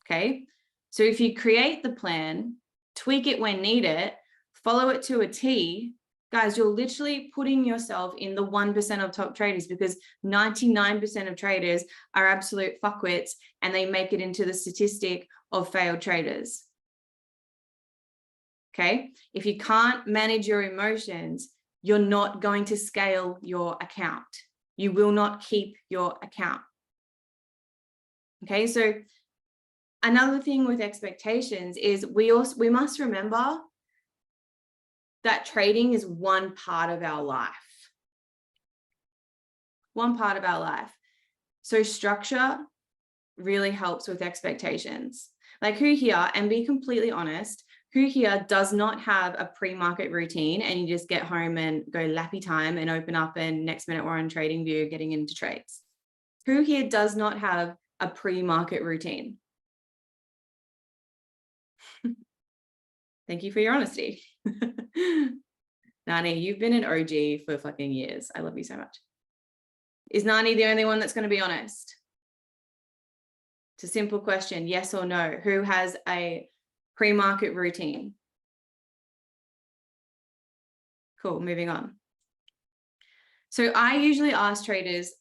Speaker 1: Okay. So if you create the plan, tweak it when needed, follow it to a T, guys, you're literally putting yourself in the 1% of top traders, because 99% of traders are absolute fuckwits and they make it into the statistic of failed traders. Okay. If you can't manage your emotions, you're not going to scale your account. You will not keep your account. Okay. So another thing with expectations is we must remember that trading is one part of our life. One part of our life. So structure really helps with expectations. Like, who here, and be completely honest, who here does not have a pre-market routine and you just get home and go lappy time and open up and next minute we're on TradingView getting into trades? Who here does not have a pre-market routine? Thank you for your honesty. Nani, you've been an OG for fucking years. I love you so much. Is Nani the only one that's going to be honest? It's a simple question, yes or no. Who has a pre-market routine? Cool, moving on. So I usually ask traders,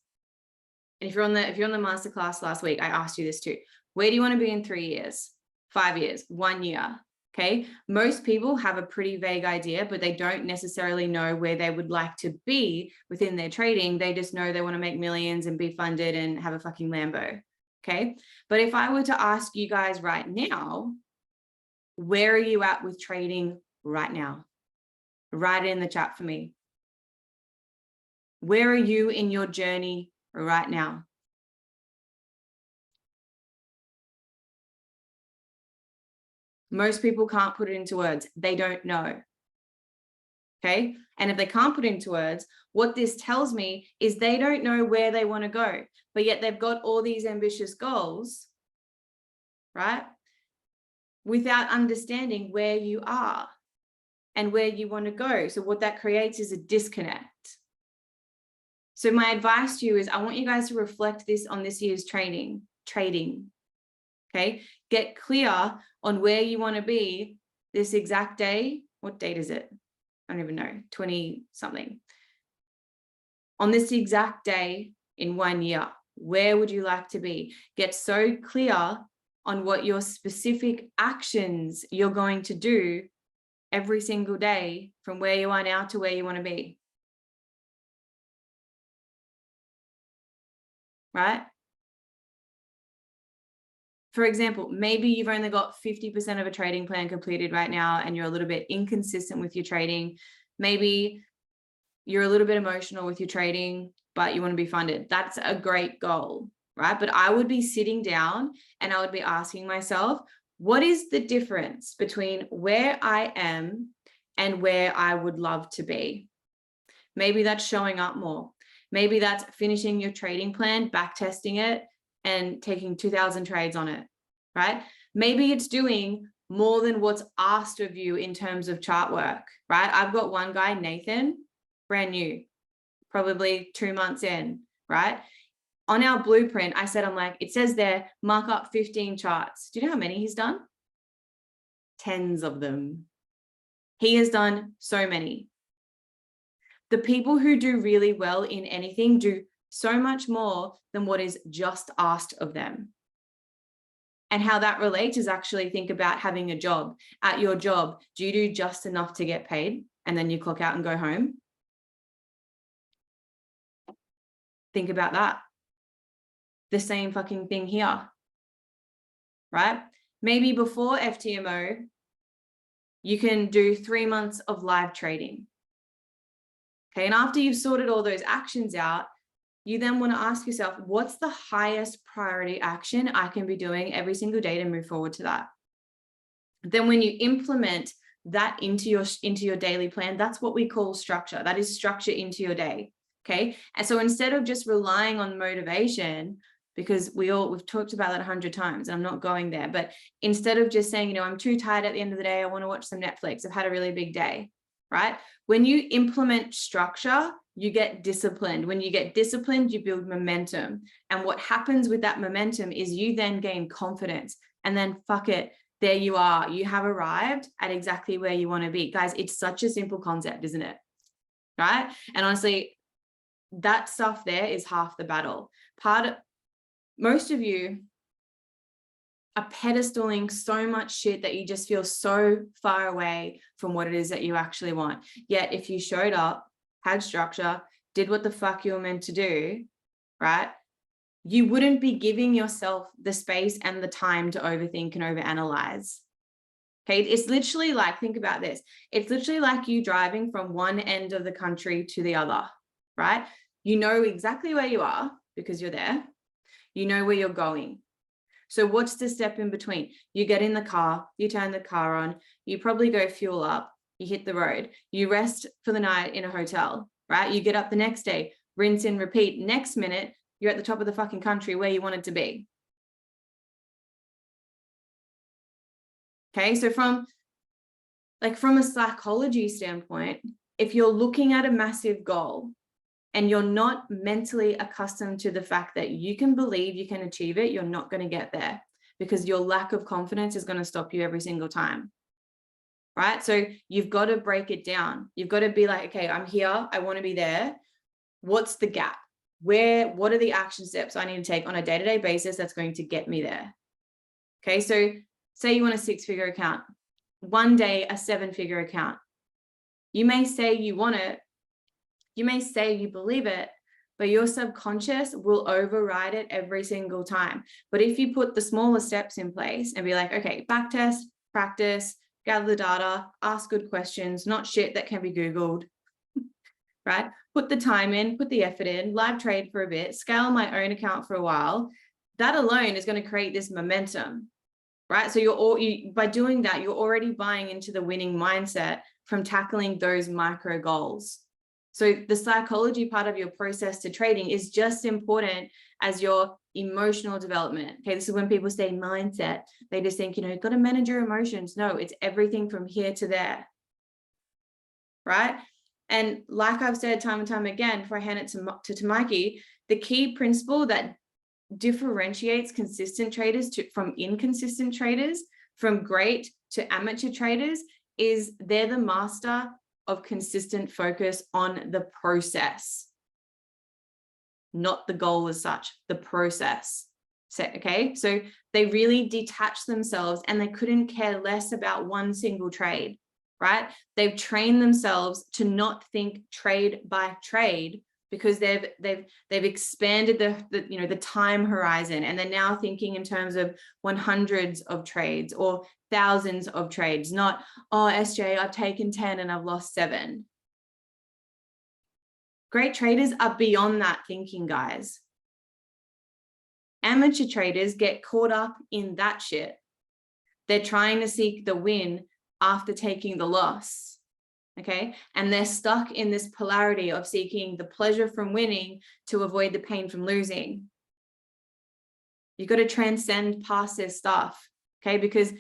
Speaker 1: and if you're on the masterclass last week, I asked you this too. Where do you want to be in 3 years, 5 years, 1 year? Okay. Most people have a pretty vague idea, but they don't necessarily know where they would like to be within their trading. They just know they want to make millions and be funded and have a fucking Lambo. Okay. But if I were to ask you guys right now, where are you at with trading right now? Write it in the chat for me. Where are you in your journey right now? Most people can't put it into words. They don't know. Okay. And if they can't put it into words, what this tells me is they don't know where they want to go, but yet they've got all these ambitious goals, right? Without understanding where you are and where you want to go. So what that creates is a disconnect. So my advice to you is I want you guys to reflect this on this year's trading. Okay. Get clear on where you want to be this exact day. What date is it? I don't even know, 20 something. On this exact day in 1 year, where would you like to be? Get so clear on what your specific actions you're going to do every single day from where you are now to where you want to be. Right? For example, maybe you've only got 50% of a trading plan completed right now and you're a little bit inconsistent with your trading. Maybe you're a little bit emotional with your trading, but you want to be funded. That's a great goal, right? But I would be sitting down and I would be asking myself, what is the difference between where I am and where I would love to be? Maybe that's showing up more. Maybe that's finishing your trading plan, back testing it, and taking 2,000 trades on it, right? Maybe it's doing more than what's asked of you in terms of chart work, right? I've got one guy, Nathan, brand new, probably 2 months in, right? On our blueprint, I said, I'm like, it says there, mark up 15 charts. Do you know how many he's done? Tens of them. He has done so many. The people who do really well in anything do so much more than what is just asked of them. And how that relates is actually think about having a job. At your job, do you do just enough to get paid and then you clock out and go home? Think about that. The same fucking thing here, right? Maybe before FTMO, you can do 3 months of live trading. Okay, and after you've sorted all those actions out, you then want to ask yourself, what's the highest priority action I can be doing every single day to move forward to that? Then when you implement that into your daily plan, that's what we call structure. That is structure into your day. Okay. And so instead of just relying on motivation, because we've talked about that 100 times and I'm not going there, but instead of just saying, I'm too tired at the end of the day, I want to watch some Netflix, I've had a really big day, right? When you implement structure, you get disciplined. When you get disciplined, you build momentum. And what happens with that momentum is you then gain confidence, and then fuck it, there you are. You have arrived at exactly where you want to be. Guys, it's such a simple concept, isn't it? Right? And honestly, that stuff there is half the battle. Most of you are pedestaling so much shit that you just feel so far away from what it is that you actually want. Yet if you showed up, had structure, did what the fuck you were meant to do, right? You wouldn't be giving yourself the space and the time to overthink and overanalyze. Okay, it's literally like, think about this. It's literally like you driving from one end of the country to the other, right? You know exactly where you are because you're there. You know where you're going. So what's the step in between? You get in the car, you turn the car on, you probably go fuel up, you hit the road, you rest for the night in a hotel, right? You get up the next day, rinse and repeat. Next minute, you're at the top of the fucking country where you wanted to be. Okay, so from a psychology standpoint, if you're looking at a massive goal and you're not mentally accustomed to the fact that you can believe you can achieve it, you're not going to get there because your lack of confidence is going to stop you every single time. Right? So you've got to break it down. You've got to be like, okay, I'm here. I want to be there. What's the gap? What are the action steps I need to take on a day-to-day basis that's going to get me there? Okay. So say you want a 6-figure account, one day, a 7-figure account. You may say you want it. You may say you believe it, but your subconscious will override it every single time. But if you put the smaller steps in place and be like, okay, back test, practice, gather the data, ask good questions, not shit that can be Googled, right? Put the time in, put the effort in, live trade for a bit, scale my own account for a while. That alone is going to create this momentum, right? So by doing that, you're already buying into the winning mindset from tackling those micro goals. So the psychology part of your process to trading is just important as your emotional development. Okay, this is when people say mindset. They just think, you've got to manage your emotions. No, it's everything from here to there, right? And like I've said time and time again, before I hand it to Mikey, the key principle that differentiates consistent traders from inconsistent traders, from great to amateur traders, is they're the master of consistent focus on the process, not the goal as such, the process. Okay, so they really detach themselves and they couldn't care less about one single trade, right? They've trained themselves to not think trade by trade because they've expanded the time horizon, and they're now thinking in terms of 100s of trades or thousands of trades, not, oh, SJ, I've taken 10 and I've lost 7. Great traders are beyond that thinking, guys. Amateur traders get caught up in that shit. They're trying to seek the win after taking the loss. Okay. And they're stuck in this polarity of seeking the pleasure from winning to avoid the pain from losing. You've got to transcend past this stuff. Okay. Because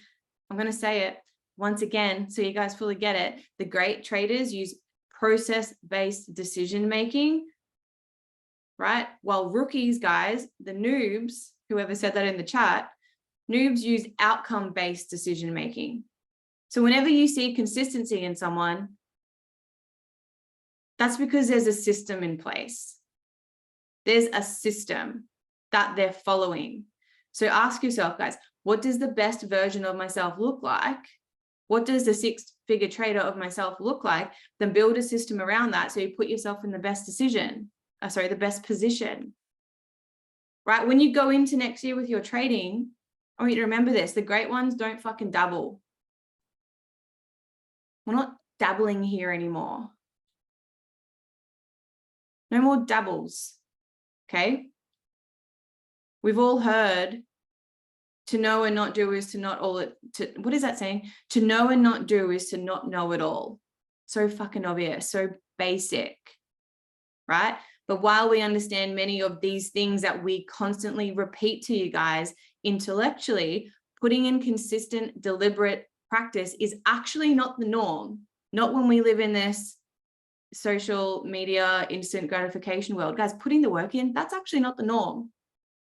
Speaker 1: I'm going to say it once again, so you guys fully get it. The great traders use process-based decision-making, right? While rookies, guys, the noobs, whoever said that in the chat, noobs use outcome-based decision-making. So whenever you see consistency in someone, that's because there's a system in place. There's a system that they're following. So ask yourself, guys, what does the best version of myself look like? What does the six-figure trader of myself look like? Then build a system around that so you put yourself in the best the best position. Right? When you go into next year with your trading, I want you to remember this. The great ones don't fucking dabble. We're not dabbling here anymore. No more dabbles. Okay? We've all heard to know and not do is to not all it to what is that saying? To know and not do is to not know it all. So fucking obvious, so basic, right? But while we understand many of these things that we constantly repeat to you guys intellectually, putting in consistent, deliberate practice is actually not the norm. Not when we live in this social media, instant gratification world. Guys, putting the work in, that's actually not the norm,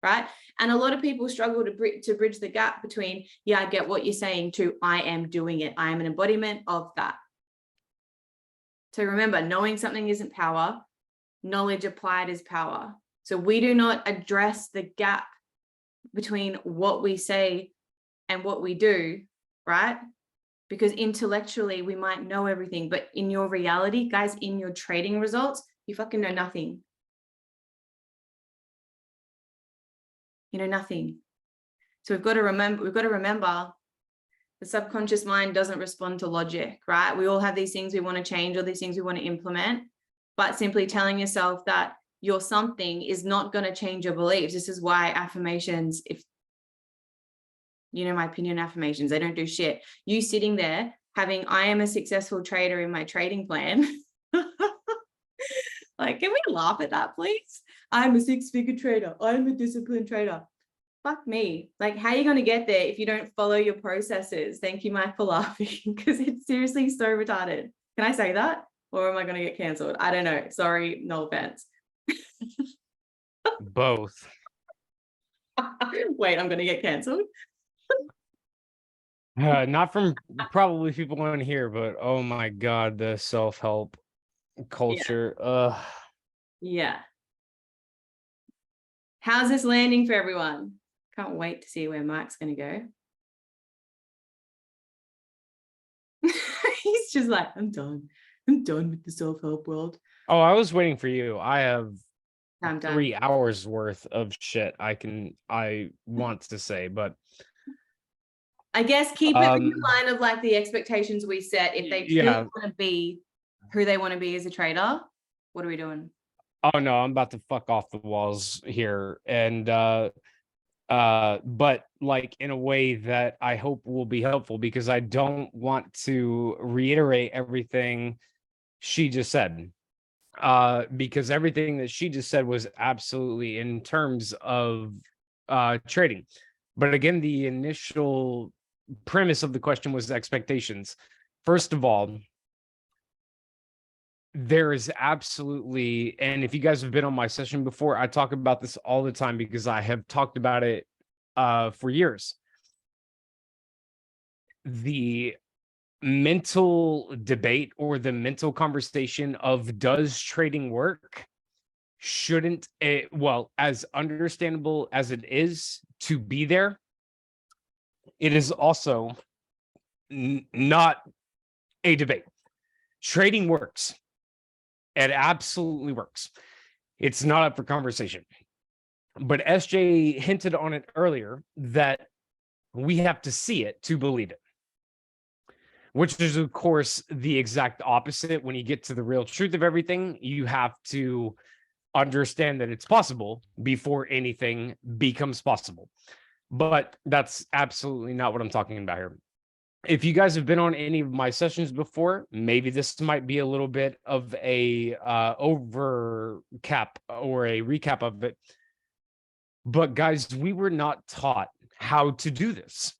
Speaker 1: right? And a lot of people struggle to bridge the gap between, yeah, I get what you're saying, to I am doing it. I am an embodiment of that. So remember, knowing something isn't power. Knowledge applied is power. So we do not address the gap between what we say and what we do, right? Because intellectually we might know everything, but in your reality, guys, in your trading results, you fucking know nothing. You know nothing. So we've got to remember the subconscious mind doesn't respond to logic, right? We all have these things we want to change, or these things we want to implement, but simply telling yourself that you're something is not going to change your beliefs. This is why affirmations, if you know my opinion, affirmations, they don't do shit. You sitting there having, I am a successful trader in my trading plan. Like, can we laugh at that, please? I'm a six-figure trader. I'm a disciplined trader. Fuck me. Like, how are you going to get there if you don't follow your processes? Thank you, Mike, for laughing, because it's seriously so retarded. Can I say that? Or am I going to get cancelled? I don't know. Sorry, no offense.
Speaker 2: Both.
Speaker 1: Wait, I'm going to get cancelled?
Speaker 2: Not from probably people on here, but oh my God, the self-help culture.
Speaker 1: Yeah. How's this landing for everyone? Can't wait to see where Mike's going to go. He's just like, I'm done. I'm done with the self-help world.
Speaker 2: Oh, I was waiting for you. I have
Speaker 1: I'm done.
Speaker 2: 3 hours worth of shit I want to say, but
Speaker 1: I guess keep it in the line of like the expectations we set. If they truly want to be who they want to be as a trader, what are we doing?
Speaker 2: Oh no, I'm about to fuck off the walls here. And but like in a way that I hope will be helpful, because I don't want to reiterate everything she just said. Because everything that she just said was absolutely in terms of trading. But again, the initial premise of the question was expectations. First of all, there is absolutely, and if you guys have been on my session before, I talk about this all the time because I have talked about it for years. The mental debate or the mental conversation of does trading work shouldn't it, well, as understandable as it is to be there, it is also not a debate. Trading works. It absolutely works. It's not up for conversation. But SJ hinted on it earlier that we have to see it to believe it, which is, of course, the exact opposite. When you get to the real truth of everything, you have to understand that it's possible before anything becomes possible. But that's absolutely not what I'm talking about here. If you guys have been on any of my sessions before, maybe this might be a little bit of a over cap or a recap of it. But guys, we were not taught how to do this.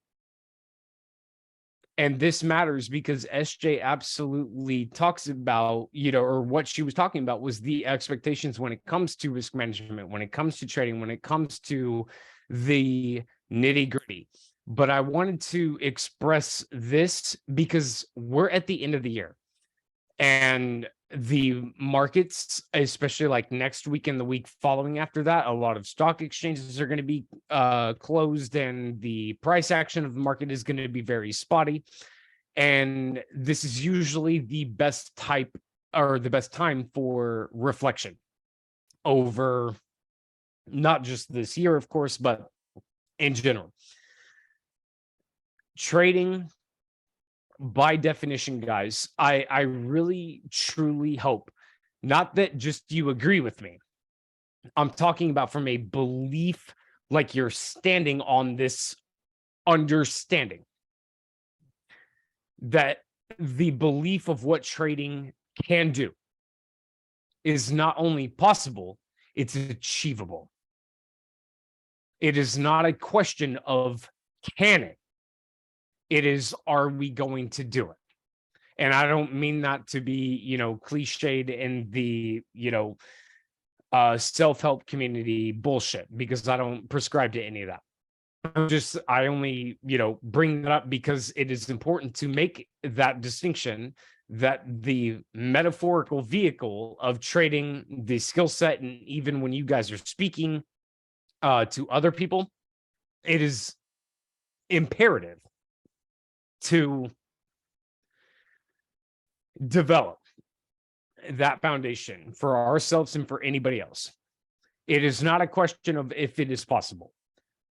Speaker 2: And this matters because SJ absolutely talks about, or what she was talking about was the expectations when it comes to risk management, when it comes to trading, when it comes to the nitty gritty. But I wanted to express this because we're at the end of the year and the markets, especially like next week and the week following after that, a lot of stock exchanges are going to be closed and the price action of the market is going to be very spotty. And this is usually the best type or the best time for reflection over not just this year, of course, but in general. Trading, by definition, guys, I really truly hope not that just you agree with me. I'm talking about from a belief, like you're standing on this understanding that the belief of what trading can do is not only possible, it's achievable. It is not a question of can it. It is, are we going to do it? And I don't mean that to be, cliched in the, self-help community bullshit, because I don't prescribe to any of that. I only, bring that up because it is important to make that distinction that the metaphorical vehicle of trading, the skill set, and even when you guys are speaking to other people, it is imperative to develop that foundation for ourselves and for anybody else. It is not a question of if it is possible.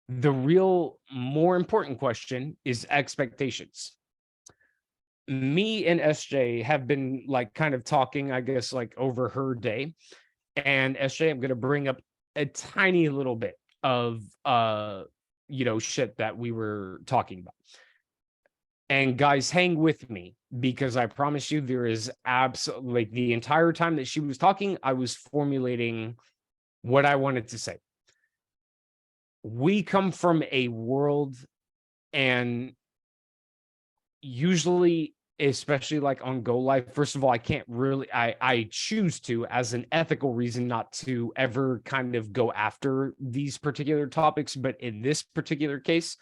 Speaker 2: The real more important question is expectations. Me and SJ have been like kind of talking, I guess, like over her day. And SJ, I'm going to bring up a tiny little bit of, shit that we were talking about. And guys, hang with me because I promise you there is absolutely, like, the entire time that she was talking, I was formulating what I wanted to say. We come from a world, and usually, especially like on Go Live, first of all, I can't really, I choose to, as an ethical reason, not to ever kind of go after these particular topics. But in this particular case,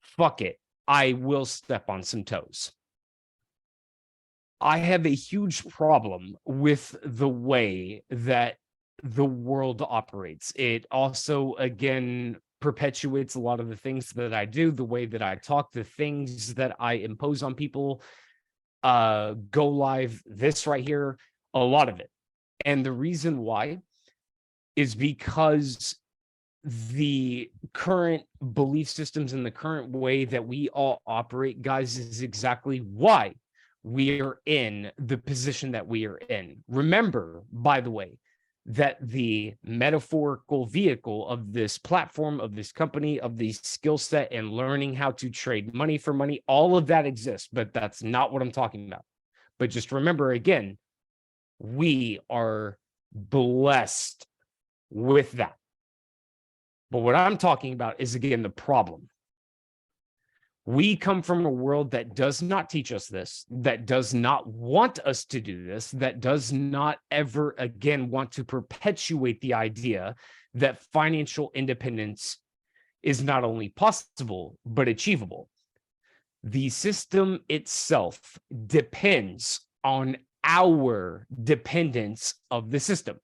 Speaker 2: fuck it. I will step on some toes. I have a huge problem with the way that the world operates. It also, again, perpetuates a lot of the things that I do, the way that I talk, the things that I impose on people, Go Live, this right here, a lot of it. And the reason why is because the current belief systems and the current way that we all operate, guys, is exactly why we are in the position that we are in. Remember, by the way, that the metaphorical vehicle of this platform, of this company, of the skill set and learning how to trade money for money, all of that exists, but that's not what I'm talking about. But just remember, again, we are blessed with that. But what I'm talking about is, again, the problem. We come from a world that does not teach us this, that does not want us to do this, that does not ever again want to perpetuate the idea that financial independence is not only possible, but achievable. The system itself depends on our dependence of the system.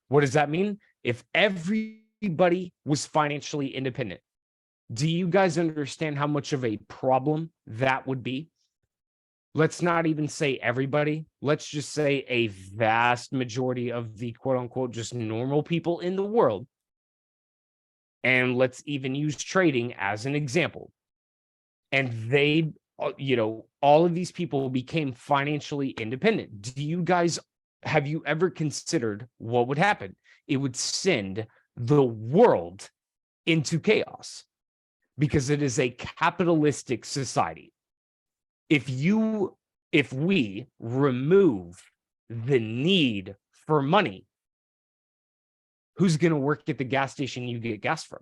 Speaker 2: What does that mean? If everybody was financially independent, do you guys understand how much of a problem that would be? Let's not even say everybody. Let's just say a vast majority of the quote unquote just normal people in the world. And let's even use trading as an example. And they, all of these people became financially independent. Do you guys have you ever considered what would happen? It would send the world into chaos because it is a capitalistic society. If we remove the need for money, who's going to work at the gas station you get gas from?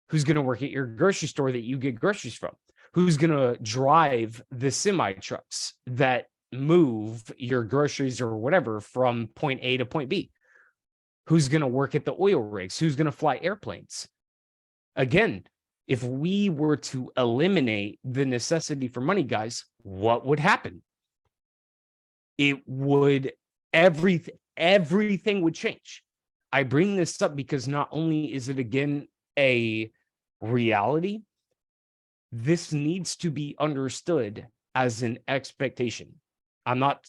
Speaker 2: Who's going to work at your grocery store that you get groceries from? Who's going to drive the semi trucks that move your groceries or whatever from point A to point B? Who's going to work at the oil rigs? Who's going to fly airplanes? Again, if we were to eliminate the necessity for money, guys, what would happen? It would, everything would change. I bring this up because not only is it, again, a reality, this needs to be understood as an expectation. I'm not,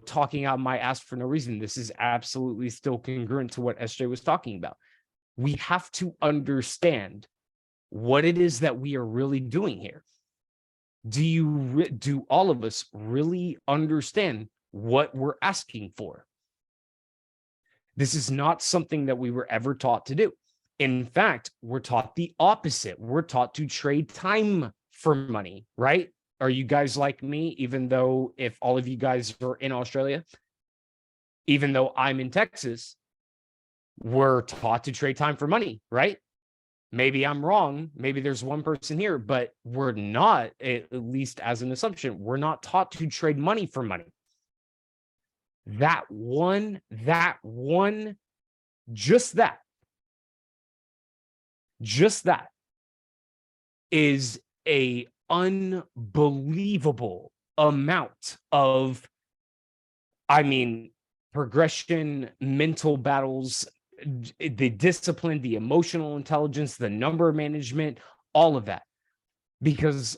Speaker 2: talking out my ass for no reason. This is absolutely still congruent to what SJ was talking about. We have to understand what it is that we are really doing here. Do all of us really understand what we're asking for? This is not something that we were ever taught to do. In fact, we're taught the opposite. We're taught to trade time for money, right? Are you guys like me, even though if all of you guys are in Australia, even though I'm in Texas, we're taught to trade time for money, right? Maybe I'm wrong. Maybe there's one person here, but we're not, at least as an assumption, we're not taught to trade money for money. Just that is a unbelievable amount of, progression, mental battles, the discipline, the emotional intelligence, the number management, all of that. Because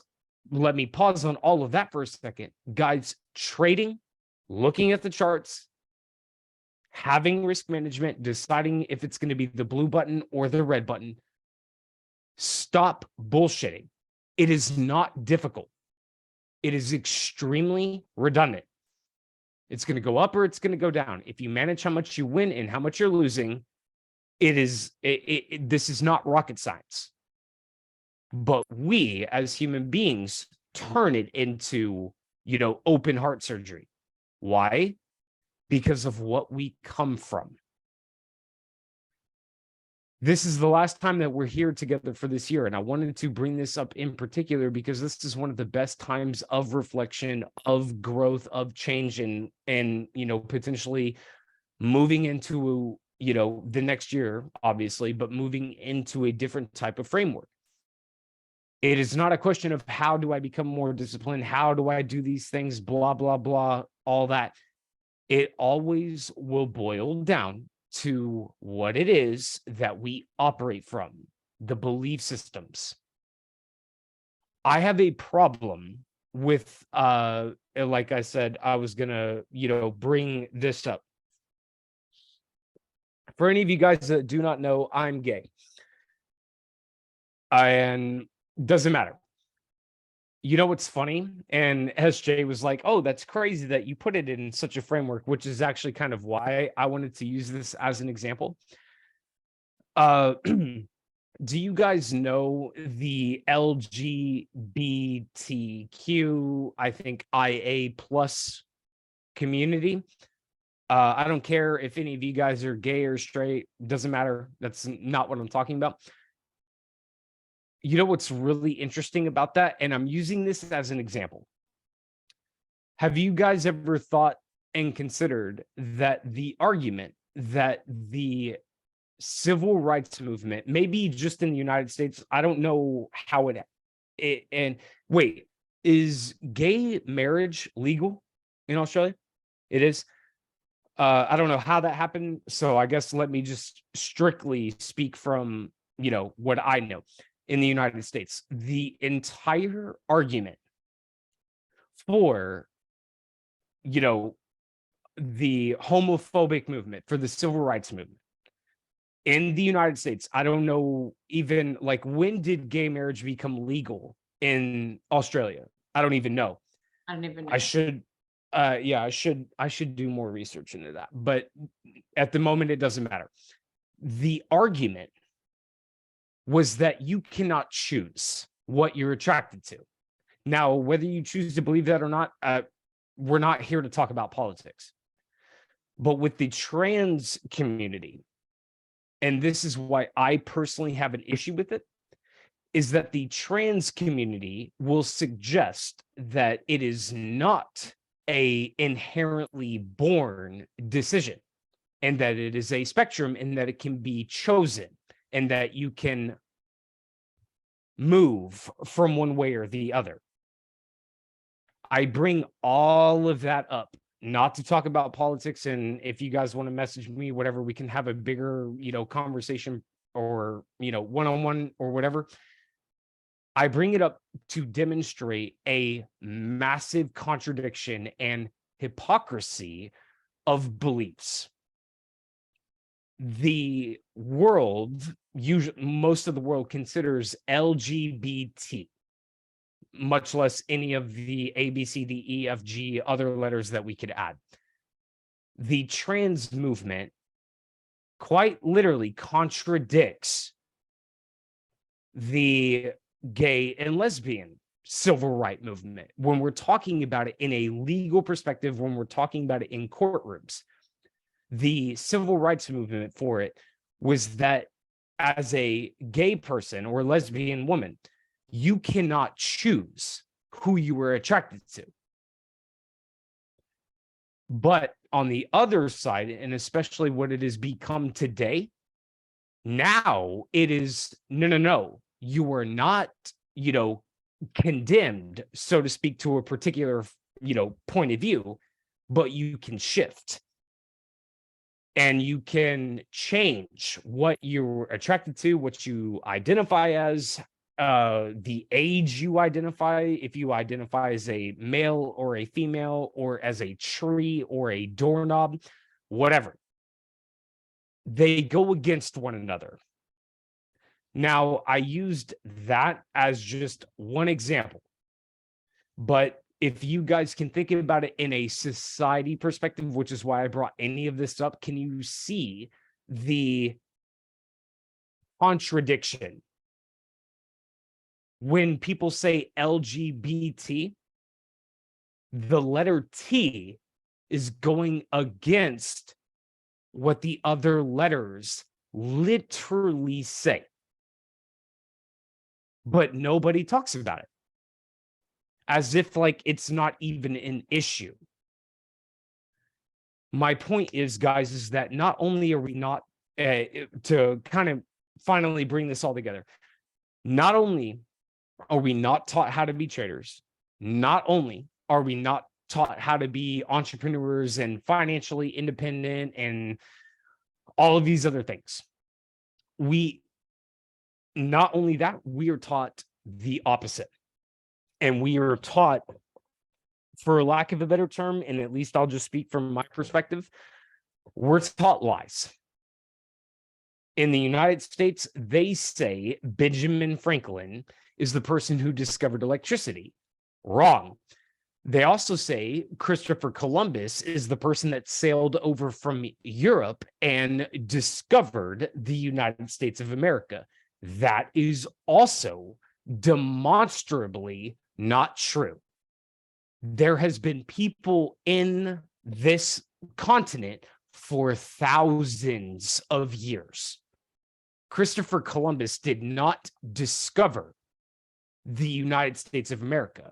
Speaker 2: let me pause on all of that for a second. Guys, trading, looking at the charts, having risk management, deciding if it's going to be the blue button or the red button. Stop bullshitting. It is not difficult. It is extremely redundant. It's going to go up or it's going to go down. If you manage how much you win and how much you're losing, this is not rocket science. But we as human beings turn it into, open heart surgery. Why? Because of what we come from. This is the last time that we're here together for this year. And I wanted to bring this up in particular because this is one of the best times of reflection, of growth, of change, and potentially moving into, the next year, obviously, but moving into a different type of framework. It is not a question of how do I become more disciplined? How do I do these things? Blah, blah, blah, all that. It always will boil down to what it is that we operate from, the belief systems. I have a problem with, like I said, I was gonna, bring this up. For any of you guys that do not know, I'm gay. And doesn't matter. You know what's funny? And SJ was like, oh, that's crazy that you put it in such a framework, which is actually kind of why I wanted to use this as an example. Do you guys know the LGBTQ, I think, IA plus community? I don't care if any of you guys are gay or straight, doesn't matter. That's not what I'm talking about. You know what's really interesting about that? And I'm using this as an example. Have you guys ever thought and considered that the argument that the civil rights movement, maybe just in the United States, I don't know how and wait, is gay marriage legal in Australia? It is. I don't know how that happened. So I guess let me just strictly speak from, what I know. In the United States, the entire argument for, the homophobic movement, for the civil rights movement in the United States, I don't know even when did gay marriage become legal in Australia? I don't even know.
Speaker 1: I don't even know.
Speaker 2: Yeah, I should do more research into that. But at the moment, it doesn't matter. The argument was that you cannot choose what you're attracted to. Now, whether you choose to believe that or not, we're not here to talk about politics. But with the trans community, and this is why I personally have an issue with it, is that the trans community will suggest that it is not a inherently born decision, and that it is a spectrum, and that it can be chosen, and that you can move from one way or the other. I bring all of that up not to talk about politics, and if you guys want to message me, whatever, we can have a bigger, conversation, or, one-on-one or whatever. I bring it up to demonstrate a massive contradiction and hypocrisy of beliefs. The world, most of the world, considers LGBT, much less any of the A, B, C, D, E, F, G, other letters that we could add. The trans movement quite literally contradicts the gay and lesbian civil rights movement when we're talking about it in a legal perspective, when we're talking about it in courtrooms. The civil rights movement for it was that as a gay person or lesbian woman, you cannot choose who you were attracted to. But on the other side, and especially what it has become today, now it is no. You are not, condemned, so to speak, to a particular, point of view, but you can shift. And you can change what you're attracted to, what you identify as, the age you identify, if you identify as a male or a female, or as a tree or a doorknob, whatever. They go against one another. Now, I used that as just one example, but if you guys can think about it in a society perspective, which is why I brought any of this up, can you see the contradiction? When people say LGBT, the letter T is going against what the other letters literally say. But nobody talks about it, as if like it's not even an issue. My point is, guys, is that not only are we not, to kind of finally bring this all together, not only are we not taught how to be traders, not only are we not taught how to be entrepreneurs and financially independent and all of these other things, not only that, we are taught the opposite. And we are taught, for lack of a better term, and at least I'll just speak from my perspective, we're taught lies. In the United States, they say Benjamin Franklin is the person who discovered electricity. Wrong. They also say Christopher Columbus is the person that sailed over from Europe and discovered the United States of America. That is also demonstrably not true. There has been people in this continent for thousands of years. Christopher Columbus did not discover the United States of America.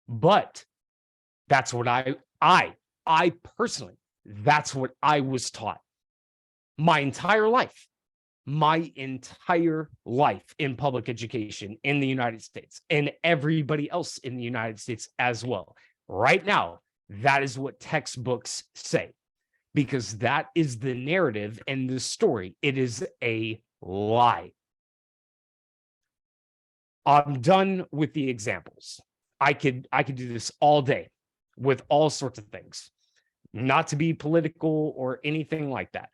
Speaker 2: But that's what I personally, that's what I was taught my entire life in public education in the United States, and everybody else in the United States as well. Right now, that is what textbooks say, because that is the narrative and the story. It is a lie. I'm done with the examples. I could do this all day with all sorts of things, not to be political or anything like that.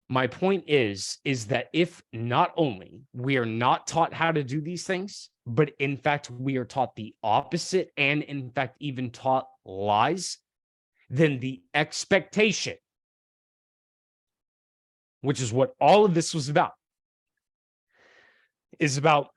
Speaker 2: My point is that if not only we are not taught how to do these things, but in fact, we are taught the opposite, and in fact, even taught lies, then the expectation, which is what all of this was about, is about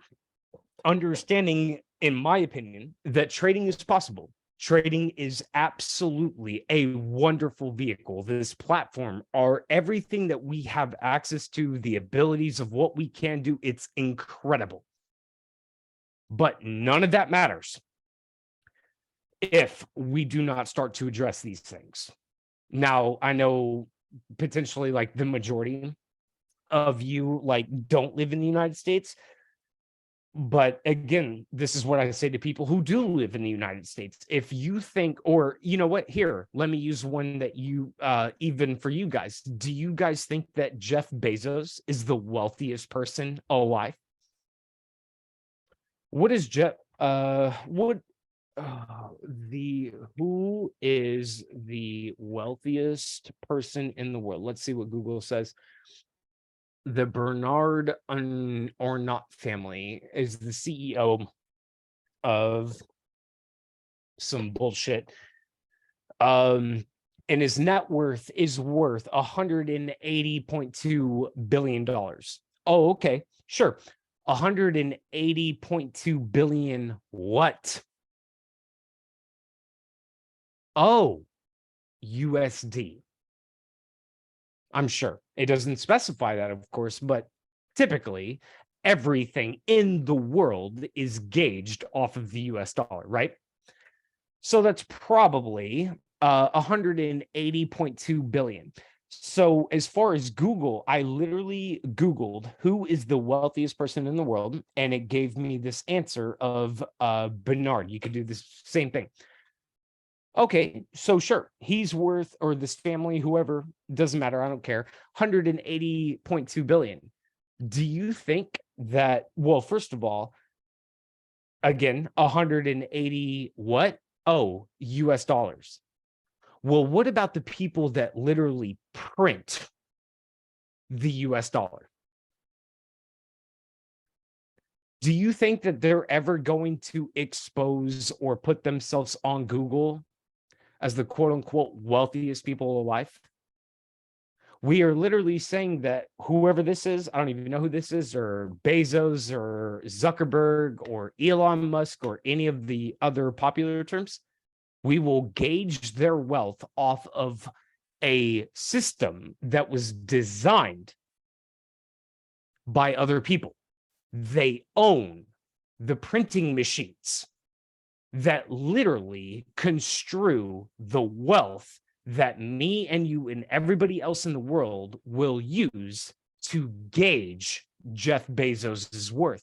Speaker 2: understanding, in my opinion, that trading is possible. Trading is absolutely a wonderful vehicle. This platform are everything that we have access to, the abilities of what we can do. It's incredible. But none of that matters if we do not start to address these things. Now, I know potentially like the majority of you like don't live in the United States. But again, this is what I say to people who do live in the United States. If you think, or you know what, here, let me use one that you, even for you guys, do you guys think that Jeff Bezos is the wealthiest person alive? What is Jeff, who is the wealthiest person in the world? Let's see what Google says. The Bernard Arnault family is the CEO of some bullshit. And his net worth is worth $180.2 billion. Oh, okay, sure. 180.2 billion what? Oh, USD. I'm sure it doesn't specify that, of course, but typically everything in the world is gauged off of the US dollar, right? So that's probably 180.2 billion. So as far as Google, I literally Googled who is the wealthiest person in the world, and it gave me this answer of Bernard. You could do this same thing. Okay, so sure, he's worth, or this family, whoever, doesn't matter, I don't care, 180.2 billion. Do you think that, well, first of all, again, 180 what? Oh, US dollars. Well, what about the people that literally print the US dollar? Do you think that they're ever going to expose or put themselves on Google as the quote unquote wealthiest people alive? We are literally saying that whoever this is, I don't even know who this is, or Bezos or Zuckerberg or Elon Musk or any of the other popular terms, we will gauge their wealth off of a system that was designed by other people. They own the printing machines that literally construe the wealth that me and you and everybody else in the world will use to gauge Jeff Bezos's worth.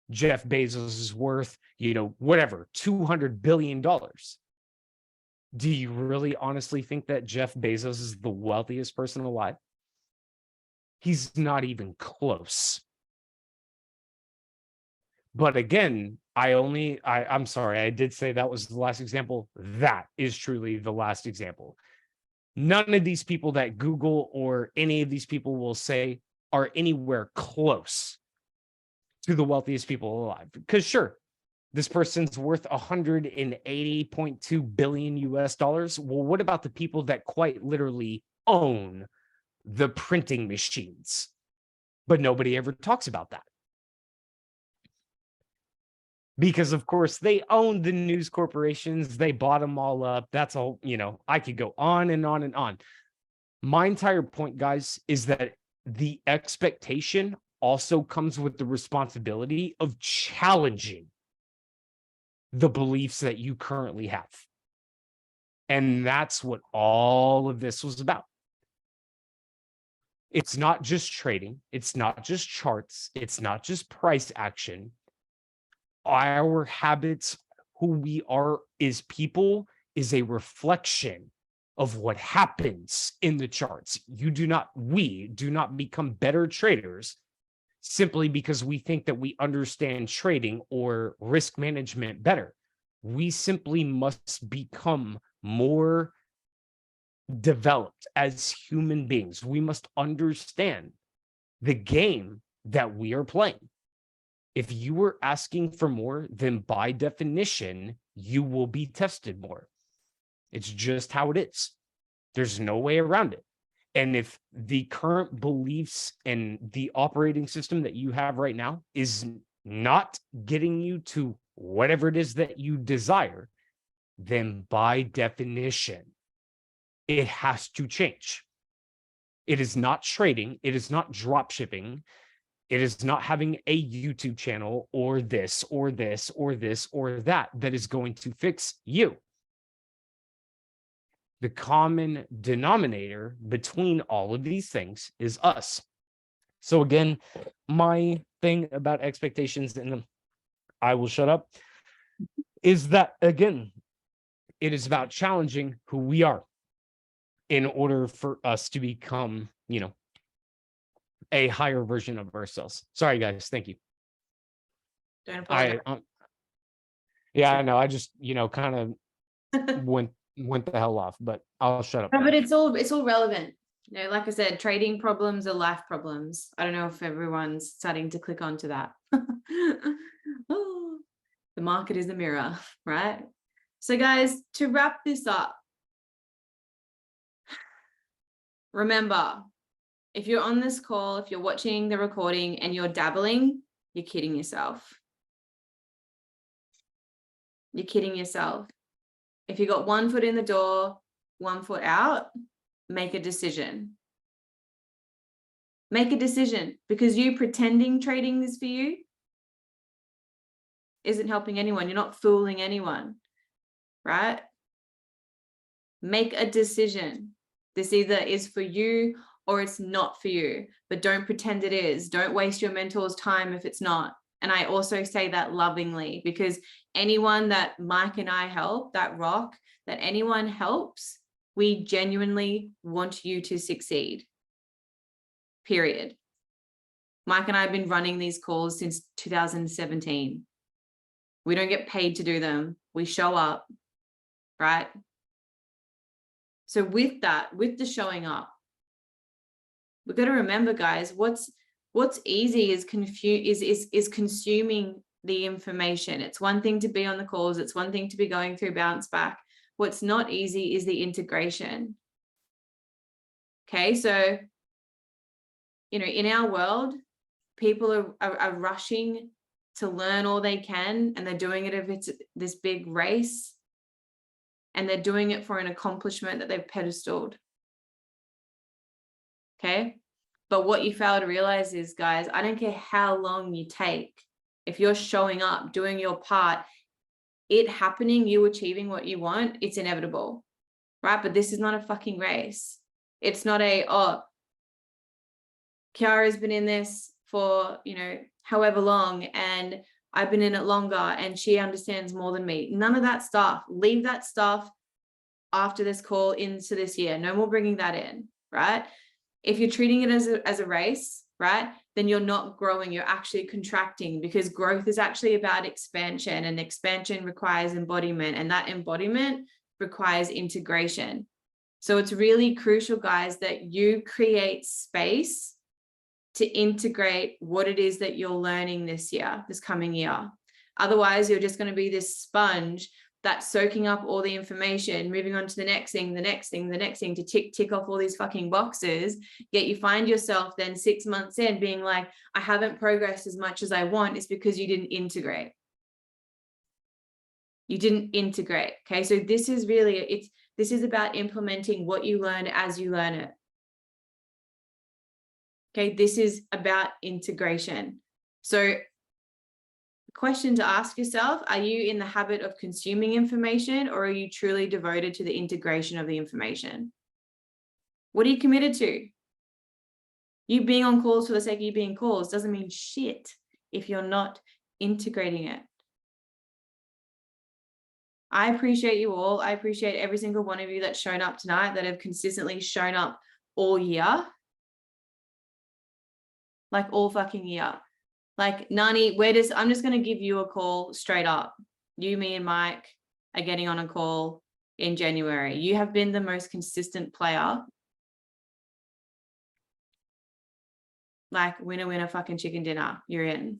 Speaker 2: Jeff Bezos is worth, whatever, $200 billion. Do you really honestly think that Jeff Bezos is the wealthiest person alive? He's not even close. But again, I'm sorry, I did say that was the last example. That is truly the last example. None of these people that Google or any of these people will say are anywhere close to the wealthiest people alive. Because sure, this person's worth 180.2 billion US dollars. Well, what about the people that quite literally own the printing machines? But nobody ever talks about that. Because of course they own the news corporations, they bought them all up. That's all, I could go on and on and on. My entire point, guys, is that the expectation also comes with the responsibility of challenging the beliefs that you currently have. And that's what all of this was about. It's not just trading. It's not just charts. It's not just price action. Our habits, who we are as people, is a reflection of what happens in the charts. We do not become better traders simply because we think that we understand trading or risk management better. We simply must become more developed as human beings. We must understand the game that we are playing. If you were asking for more, then by definition, you will be tested more. It's just how it is. There's no way around it. And if the current beliefs and the operating system that you have right now is not getting you to whatever it is that you desire, then by definition, it has to change. It is not trading. It is not drop shipping. It is not having a YouTube channel or this or this or this or that that is going to fix you. The common denominator between all of these things is us. So again, my thing about expectations, and I will shut up, is that, again, it is about challenging who we are in order for us to become, a higher version of ourselves. Sorry, guys. Thank you.
Speaker 1: Don't apologize.
Speaker 2: I know. I just, kind of went the hell off, but I'll shut up.
Speaker 1: No, but it's all relevant. Like I said, trading problems are life problems. I don't know if everyone's starting to click onto that. Oh, the market is a mirror, right? So guys, to wrap this up, remember, if you're on this call, if you're watching the recording and you're dabbling, you're kidding yourself. You're kidding yourself. If you got one foot in the door, one foot out, make a decision. Make a decision, because you pretending trading is for you isn't helping anyone. You're not fooling anyone, right? Make a decision. This either is for you or it's not for you, but don't pretend it is. Don't waste your mentor's time if it's not. And I also say that lovingly, because anyone that Mike and I help, that rock, that anyone helps, we genuinely want you to succeed. Period. Mike and I have been running these calls since 2017. We don't get paid to do them. We show up, right? So with that, with the showing up, we've got to remember, guys, what's easy is consuming the information. It's one thing to be on the calls. It's one thing to be going through bounce back. What's not easy is the integration. Okay, so, in our world, people are rushing to learn all they can, and they're doing it if it's this big race, and they're doing it for an accomplishment that they've pedestaled. Okay, but what you fail to realize is, guys, I don't care how long you take, if you're showing up, doing your part, it happening, you achieving what you want, it's inevitable, right? But this is not a fucking race. It's not Kiara's been in this for, however long, and I've been in it longer, and she understands more than me. None of that stuff. Leave that stuff after this call into this year. No more bringing that in, right? If you're treating it as a race, right, then you're not growing, you're actually contracting, because growth is actually about expansion, and expansion requires embodiment, and that embodiment requires integration. So it's really crucial, guys, that you create space to integrate what it is that you're learning this coming year. Otherwise, you're just going to be this sponge that's soaking up all the information, moving on to the next thing, to tick off all these fucking boxes. Yet you find yourself then 6 months in being like, I haven't progressed as much as I want. It's because you didn't integrate. You didn't integrate. Okay. So this is really, this is about implementing what you learn as you learn it. Okay. This is about integration. So question to ask yourself, are you in the habit of consuming information, or are you truly devoted to the integration of the information? What are you committed to? You being on calls for the sake of you being calls doesn't mean shit if you're not integrating it. I appreciate you all. I appreciate every single one of you that's shown up tonight, that have consistently shown up all year. Like all fucking year. Like, Nani, I'm just going to give you a call straight up. You, me, and Mike are getting on a call in January. You have been the most consistent player. Like, winner, winner, fucking chicken dinner. You're in.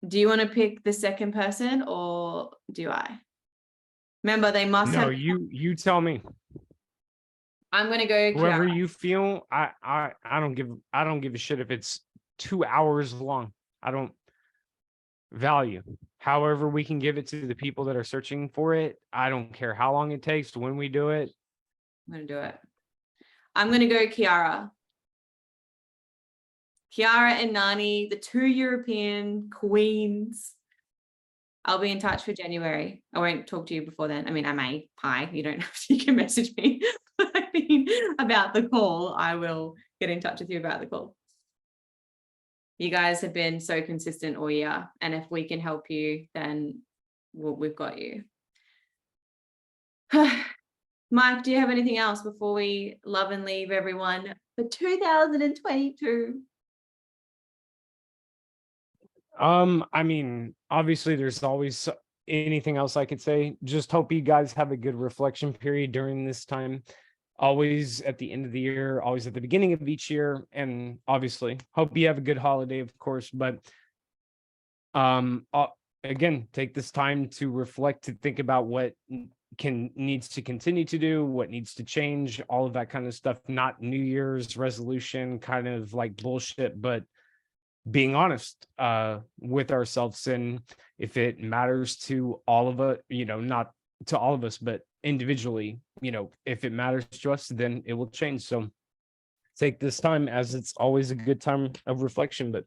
Speaker 1: Do you want to pick the second person, or do I? Remember, they must
Speaker 2: No,
Speaker 1: have.
Speaker 2: you tell me.
Speaker 1: I'm gonna go
Speaker 2: Whoever
Speaker 1: Kiara.
Speaker 2: you feel, I don't give a shit if it's 2 hours long. I don't value. However, we can give it to the people that are searching for it. I don't care how long it takes, when we do it.
Speaker 1: I'm gonna do it. I'm gonna go Kiara. Kiara and Nani, the two European queens. I'll be in touch for January. I won't talk to you before then. I mean, I may. Hi, you don't have to, you can message me. But I mean, about the call, I will get in touch with you about the call. You guys have been so consistent all year. And if we can help you, then we've got you. Mike, do you have anything else before we love and leave everyone for 2022?
Speaker 2: I mean, obviously there's always anything else I could say. Just hope you guys have a good reflection period during this time. Always at the end of the year, always at the beginning of each year, and obviously hope you have a good holiday, of course. But again, take this time to reflect, to think about what needs to continue to do, what needs to change, all of that kind of stuff. Not New Year's resolution kind of like bullshit, but being honest with ourselves. And if it matters to all of us, not to all of us, but individually, if it matters to us, then it will change. So take this time, as it's always a good time of reflection. But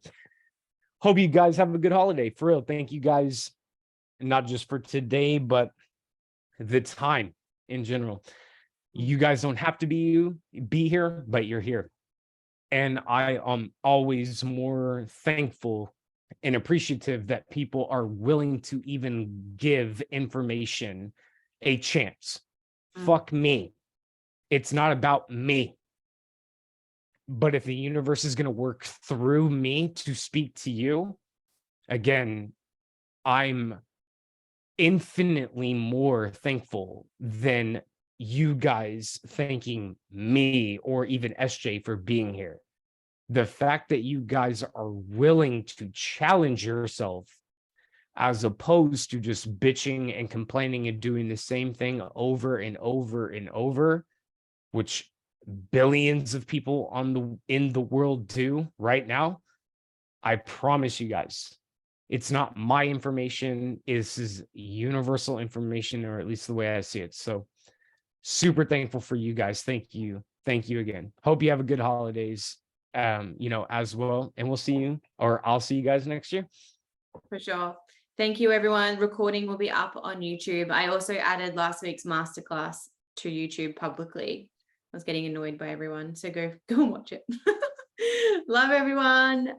Speaker 2: hope you guys have a good holiday. For real, thank you guys, not just for today, but the time in general. You guys don't have to be here, but you're here. And I am always more thankful and appreciative that people are willing to even give information a chance. Fuck me. It's not about me. But if the universe is going to work through me to speak to you, again, I'm infinitely more thankful than you guys thanking me or even SJ for being here. The fact that you guys are willing to challenge yourself as opposed to just bitching and complaining and doing the same thing over and over and over, which billions of people in the world do right now. I promise you guys, it's not my information. This is universal information, or at least the way I see it. So super thankful for you guys. Thank you. Thank you again. Hope you have a good holidays, as well. And I'll see you guys next year.
Speaker 1: For sure. Thank you, everyone. Recording will be up on YouTube. I also added last week's masterclass to YouTube publicly. I was getting annoyed by everyone. So go and watch it. Love everyone.